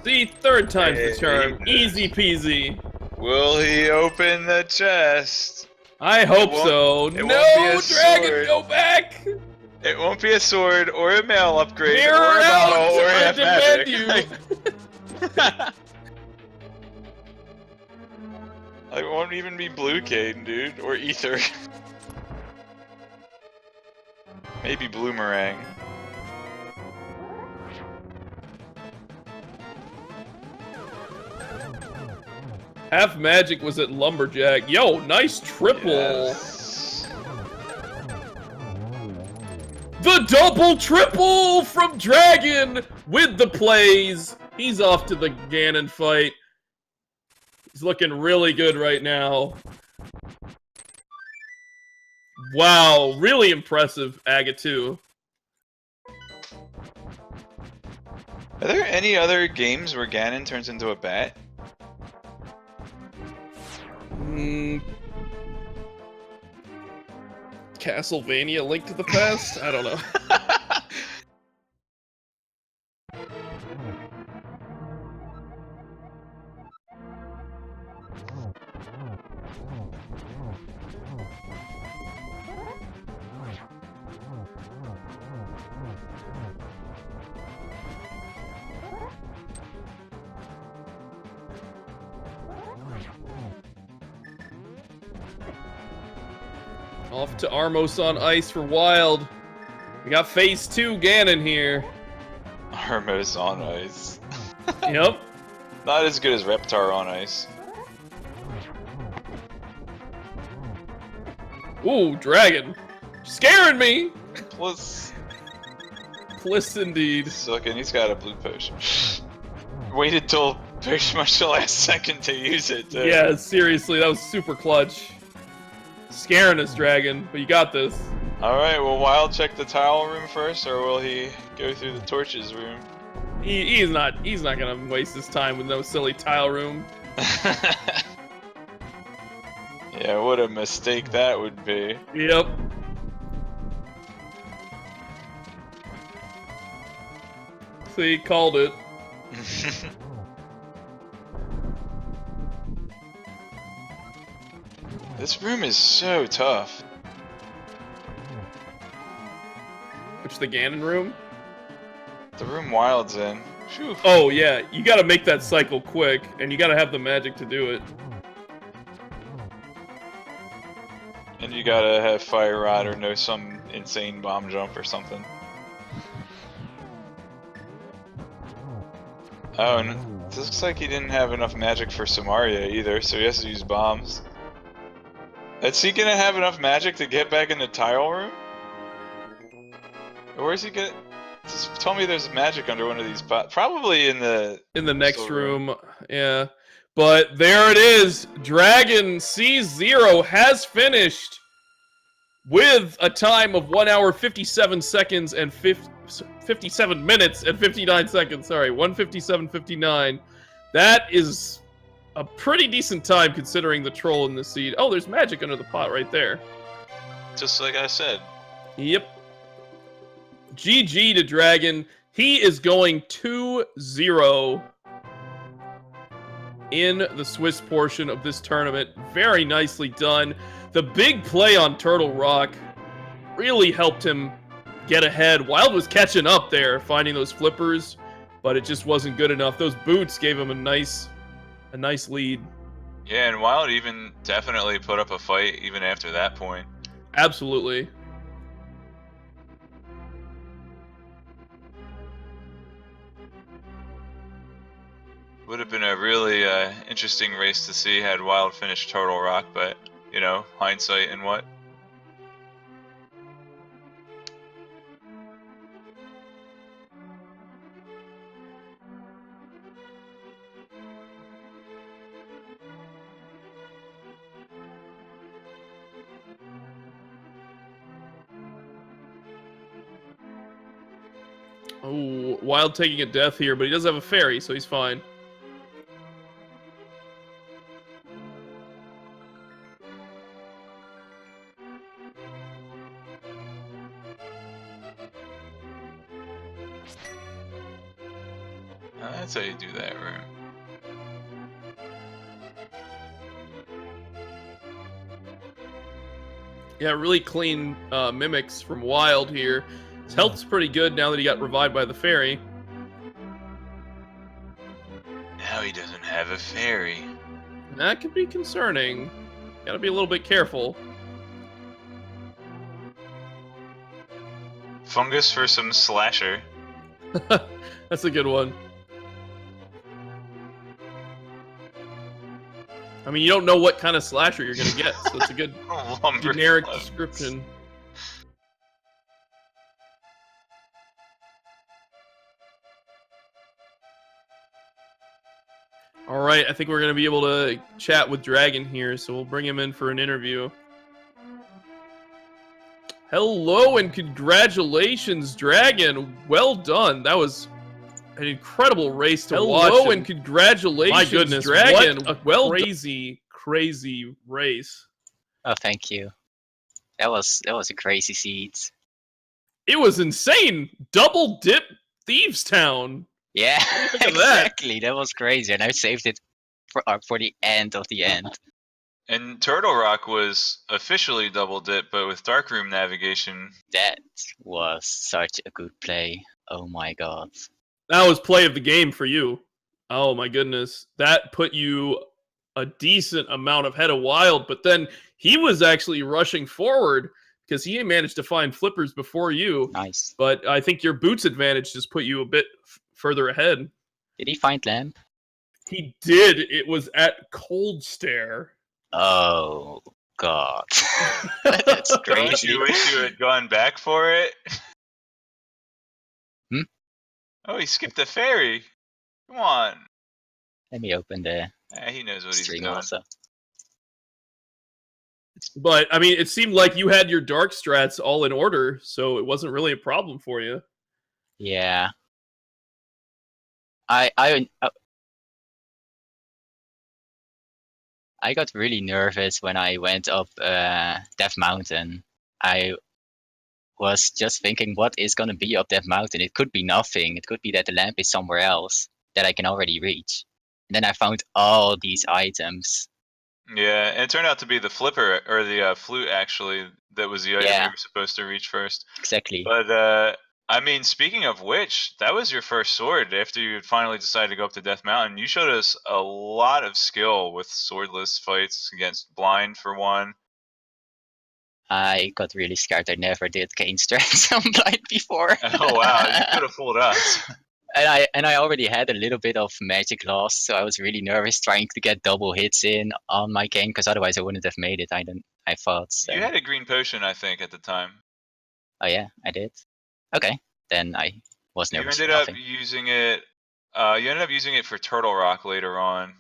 See, third time's the charm. Easy peasy. Will he open the chest? I hope so. No, Dragon, go back! It won't be a sword, or a mail upgrade, Mirror or a out, bottle, or I a demand magic. It won't even be Blue Cane, dude, or Ether. Maybe Bloomerang. Half Magic was at Lumberjack. Yo, nice triple. Yes. The double triple from Dragon with the plays. He's off to the Ganon fight. He's looking really good right now. Wow, really impressive, Aga2. Are there any other games where Ganon turns into a bat? Castlevania Link to the Past? I don't know. Off to Armos on ice for Wild. We got phase 2 Ganon here. Armos on ice. Yep. Not as good as Reptar on ice. Ooh, Dragon. Scaring me! Plus indeed. Sucking, he's got a blue potion. Waited till pretty much the last second to use it. Yeah, seriously, that was super clutch. Scaring us, Dragon, but you got this. Alright, will Wild check the tile room first, or will he go through the torches room? He's not gonna waste his time with no silly tile room. Yeah, what a mistake that would be. Yep. See, called it. This room is so tough. Which, the Ganon room? The room Wild's in. Whew. Oh yeah, you gotta make that cycle quick, and you gotta have the magic to do it. And you gotta have Fire Rod or know some insane bomb jump or something. Oh, and it looks like he didn't have enough magic for Samaria either, so he has to use bombs. Is he gonna have enough magic to get back in the tile room? Or where's he gonna... Just tell me there's magic under one of these pots. Probably in the next room. Yeah. But there it is. Dragonc0 has finished with a time of 1 hour 57 seconds and 57 minutes and 59 seconds. Sorry, 1:57:59. That is a pretty decent time considering the troll in the seed. Oh, there's magic under the pot right there. Just like I said. Yep. GG to Dragon. He is going 2-0 in the Swiss portion of this tournament. Very nicely done. The big play on Turtle Rock really helped him get ahead. Wild was catching up there, finding those flippers, but it just wasn't good enough. Those boots gave him a nice lead. Yeah, and Wild even definitely put up a fight even after that point. Absolutely. Would have been a really interesting race to see had Wild finished Turtle Rock, but, you know, hindsight and what? Oh, Wild taking a death here, but he does have a fairy, so he's fine. That's how you do that room. Yeah, really clean mimics from Wild here. His health's pretty good now that he got revived by the fairy. Now he doesn't have a fairy. That could be concerning. Gotta be a little bit careful. Fungus for some slasher. That's a good one. I mean, you don't know what kind of slasher you're gonna get, so it's a good generic description. All right, I think we're gonna be able to chat with Dragon here, so we'll bring him in for an interview. Hello and congratulations, Dragon. Well done. That was an incredible race to watch. Hello and congratulations, My goodness, Dragon. what a Crazy race. Oh, thank you. That was a crazy seed. It was insane. Double dip Thieves Town. Yeah, Look at exactly. That was crazy, and I saved it for the end of the end. And Turtle Rock was officially double dip, but with Darkroom navigation. That was such a good play. Oh my god. That was play of the game for you. Oh my goodness. That put you a decent amount of head of Wild, but then he was actually rushing forward because he managed to find flippers before you. Nice. But I think your boots advantage just put you a bit further ahead. Did he find lamp? He did. It was at Cold Stare. Oh God, that's crazy. You wish you had gone back for it. Hmm? Oh, he skipped the ferry. Come on. Let me open the He knows what he's stream doing. also. But I mean, it seemed like you had your dark strats all in order, so it wasn't really a problem for you. Yeah. I got really nervous when I went up Death Mountain. I was just thinking, what is going to be up that mountain? It could be nothing. It could be that the lamp is somewhere else that I can already reach. And then I found all these items. Yeah, and it turned out to be the flipper, or the flute, actually, that was the item you were supposed to reach first. Exactly. But, I mean, speaking of which, that was your first sword after you finally decided to go up to Death Mountain. You showed us a lot of skill with swordless fights against blind, for one. I got really scared. I never did gain strength on blind before. Oh wow, you could have fooled us. And I already had a little bit of magic loss, so I was really nervous trying to get double hits in on my game, because otherwise I wouldn't have made it. I thought. So. You had a green potion, I think, at the time. Oh yeah, I did. Okay, then I was nervous. You ended up using it. You ended up using it for Turtle Rock later on.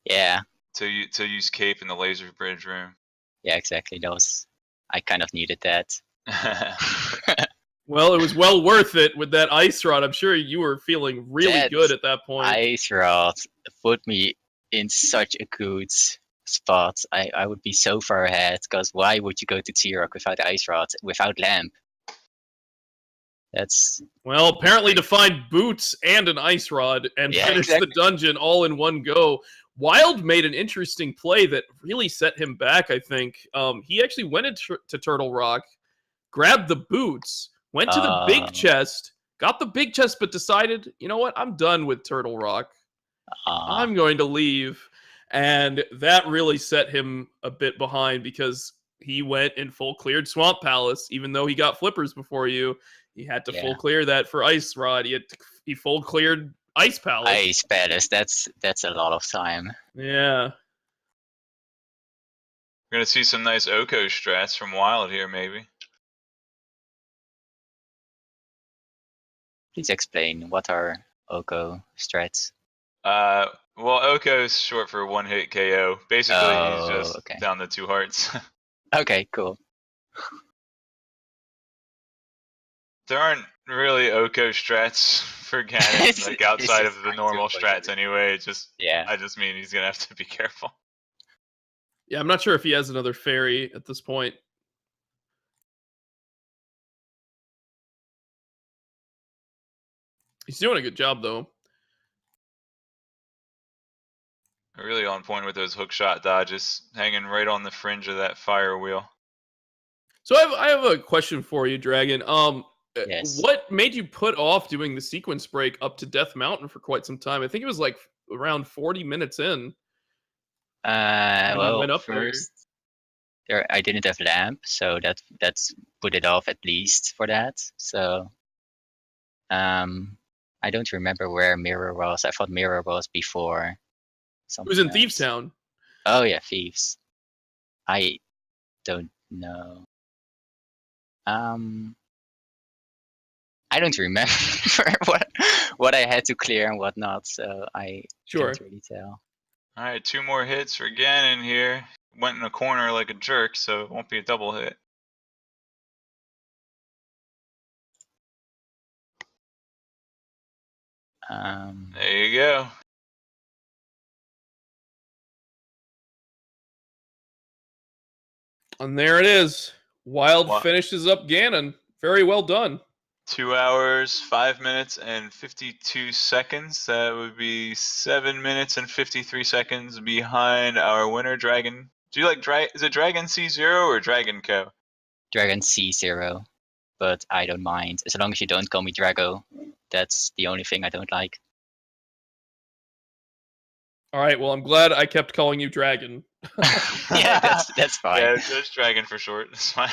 Yeah. To use Cape in the laser bridge room. Yeah, exactly. I kind of needed that. Well, it was well worth it with that ice rod. I'm sure you were feeling really good at that point. Ice rod put me in such a good spot. I would be so far ahead, because why would you go to T-Rock without ice rod, without lamp? That's... Well, apparently to find boots and an ice rod and finish the dungeon all in one go. Wild made an interesting play that really set him back, I think. He actually went to Turtle Rock, grabbed the boots, went to the big chest, got the big chest, but decided, you know what, I'm done with Turtle Rock. I'm going to leave. And that really set him a bit behind, because he went and full cleared Swamp Palace, even though he got flippers before you. He had to full clear that for Ice Rod. He full cleared Ice Palace. Ice Palace, that's a lot of time. Yeah. We're gonna see some nice Oko strats from Wild here, maybe. Please explain, what are Oko strats? Well, Oko is short for one hit KO. Basically, he's just down to 2 hearts. Okay, cool. There aren't really Oko strats for Ganon, like outside of the normal strats anyway. I just mean he's gonna have to be careful. Yeah, I'm not sure if he has another fairy at this point. He's doing a good job, though. Really on point with those hookshot dodges, hanging right on the fringe of that fire wheel. So I have a question for you, Dragon. Yes. What made you put off doing the sequence break up to Death Mountain for quite some time? I think it was like around 40 minutes in. Well, went up first there I didn't have lamp, so that's put it off at least for that. So I don't remember where Mirror was. I thought Mirror was before. It was in Thieves Town. Oh yeah, Thieves. I don't know. I don't remember what I had to clear and what not, so I can't really tell. All right, 2 more hits for Ganon here. Went in a corner like a jerk, so it won't be a double hit. There you go. And there it is. Wild finishes up Ganon. Very well done. 2 hours, 5 minutes, and 52 seconds. That would be 7 minutes and 53 seconds behind our winner, Dragon. Do you like is it Dragonc0 or Dragonc0? Dragonc0, but I don't mind. As long as you don't call me Drago. That's the only thing I don't like. Alright, well, I'm glad I kept calling you Dragon. Yeah, that's fine. Yeah, just Dragon for short. That's fine.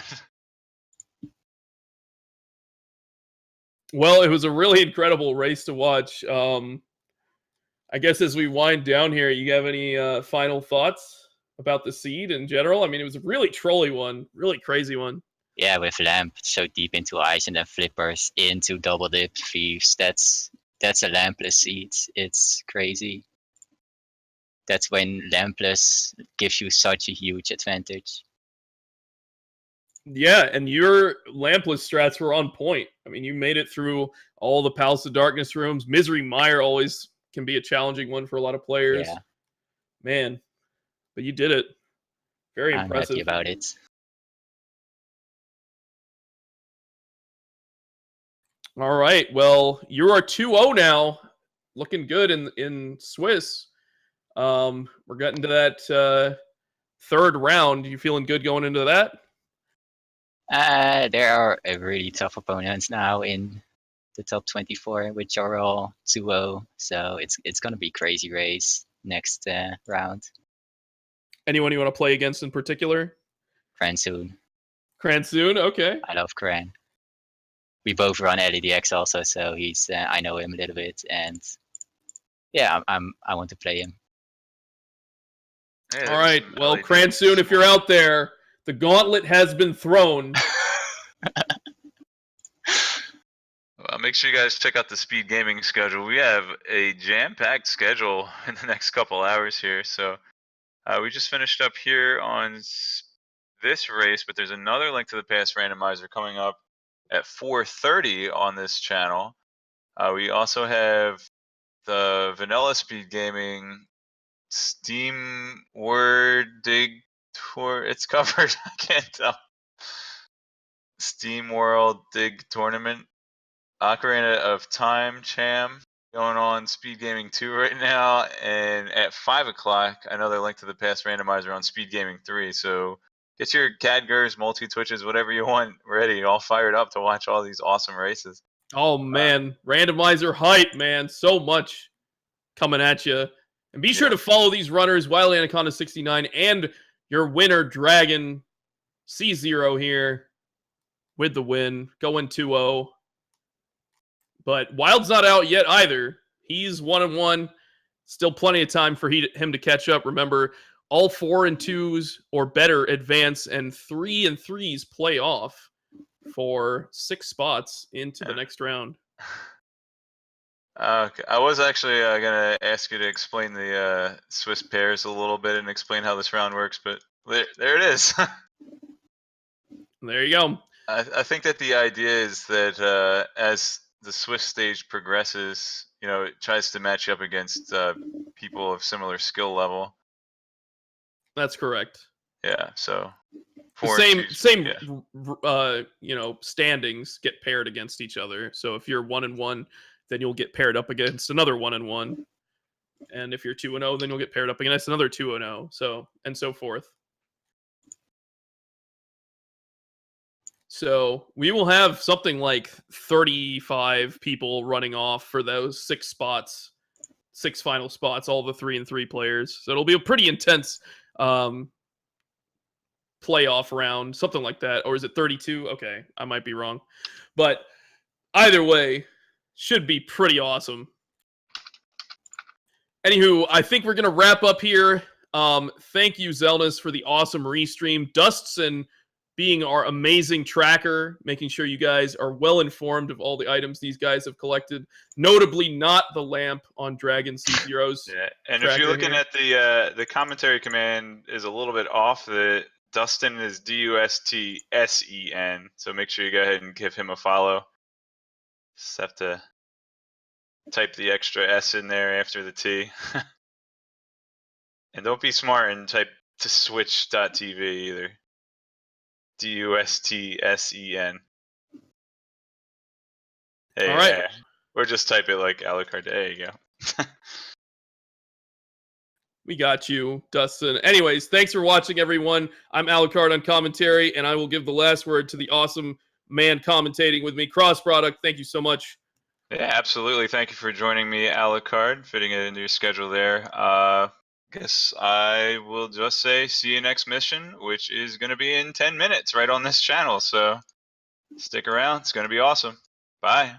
Well, it was a really incredible race to watch. I guess as we wind down here, you have any final thoughts about the seed in general? I mean, it was a really trolly one, really crazy one. Yeah, with Lamp so deep into ice and then flippers into double dip thieves. That's a lampless seed. It's crazy. That's when lampless gives you such a huge advantage. Yeah, and your lampless strats were on point. I mean, you made it through all the Palace of Darkness rooms. Misery Mire always can be a challenging one for a lot of players. Yeah. Man, but you did it. Very I'm impressive. happy about it. All right. Well, you are 2-0 now. Looking good in Swiss. We're getting to that third round. You feeling good going into that? There are really tough opponents now in the top 24, which are all 2-0. So it's gonna be crazy race next round. Anyone you want to play against in particular? Cransoon. Cransoon, okay. I love Cran. We both run LEDX also, so he's I know him a little bit, and yeah, I want to play him. All right, well, Cransoon, if you're out there, the gauntlet has been thrown. Well, make sure you guys check out the Speed Gaming schedule. We have a jam-packed schedule in the next couple hours here. So we just finished up here on this race, but there's another Link to the Past randomizer coming up at 4:30 on this channel. We also have the Vanilla Speed Gaming Steam Word Dig Tour. It's covered. I can't tell. Steam World Dig Tournament. Ocarina of Time Cham going on Speed Gaming 2 right now, and at 5 o'clock another Link to the Past randomizer on Speed Gaming 3. So get your Cadgers, multi-twitches, whatever you want ready, all fired up to watch all these awesome races. Oh man, randomizer hype, man. So much coming at you. And be sure to follow these runners, WildAnaconda69 and your winner, Dragonc0 here with the win, going 2-0. But Wild's not out yet either. He's 1-1. Still plenty of time for him to catch up. Remember, all 4 and 2s or better advance, and 3 and 3s play off for 6 spots into the next round. Okay. I was actually going to ask you to explain the Swiss pairs a little bit and explain how this round works, but there it is. There you go. I think that the idea is that as the Swiss stage progresses, you know, it tries to match you up against people of similar skill level. That's correct. Yeah, so you know, standings get paired against each other. So if you're 1-1, then you'll get paired up against another 1-1. And if you're 2-0, then you'll get paired up against another 2-0. So and so forth. So we will have something like 35 people running off for those 6 spots, 6 final spots, all the 3 and 3 players. So it'll be a pretty intense playoff round, something like that. Or is it 32? Okay, I might be wrong. But either way, should be pretty awesome. Anywho, I think we're going to wrap up here. Thank you, Zeldas, for the awesome restream. Dustson being our amazing tracker, making sure you guys are well informed of all the items these guys have collected. Notably, not the lamp on Dragonc0's. Yeah, and if you're looking at the commentary command is a little bit off. The Dustin is DUSTSEN, so make sure you go ahead and give him a follow. Just have to type the extra S in there after the T. And don't be smart and type to switch.tv either. DUSTSEN. Hey, all right. Or just type it like Alucard. There you go. We got you, Dustin. Anyways, thanks for watching, everyone. I'm Alucard on commentary, and I will give the last word to the awesome man commentating with me, Cross Product. Thank you so much. Yeah, absolutely. Thank you for joining me, Alucard, fitting it into your schedule there. Guess I will just say see you next mission, which is going to be in 10 minutes right on this channel. So stick around. It's going to be awesome. Bye.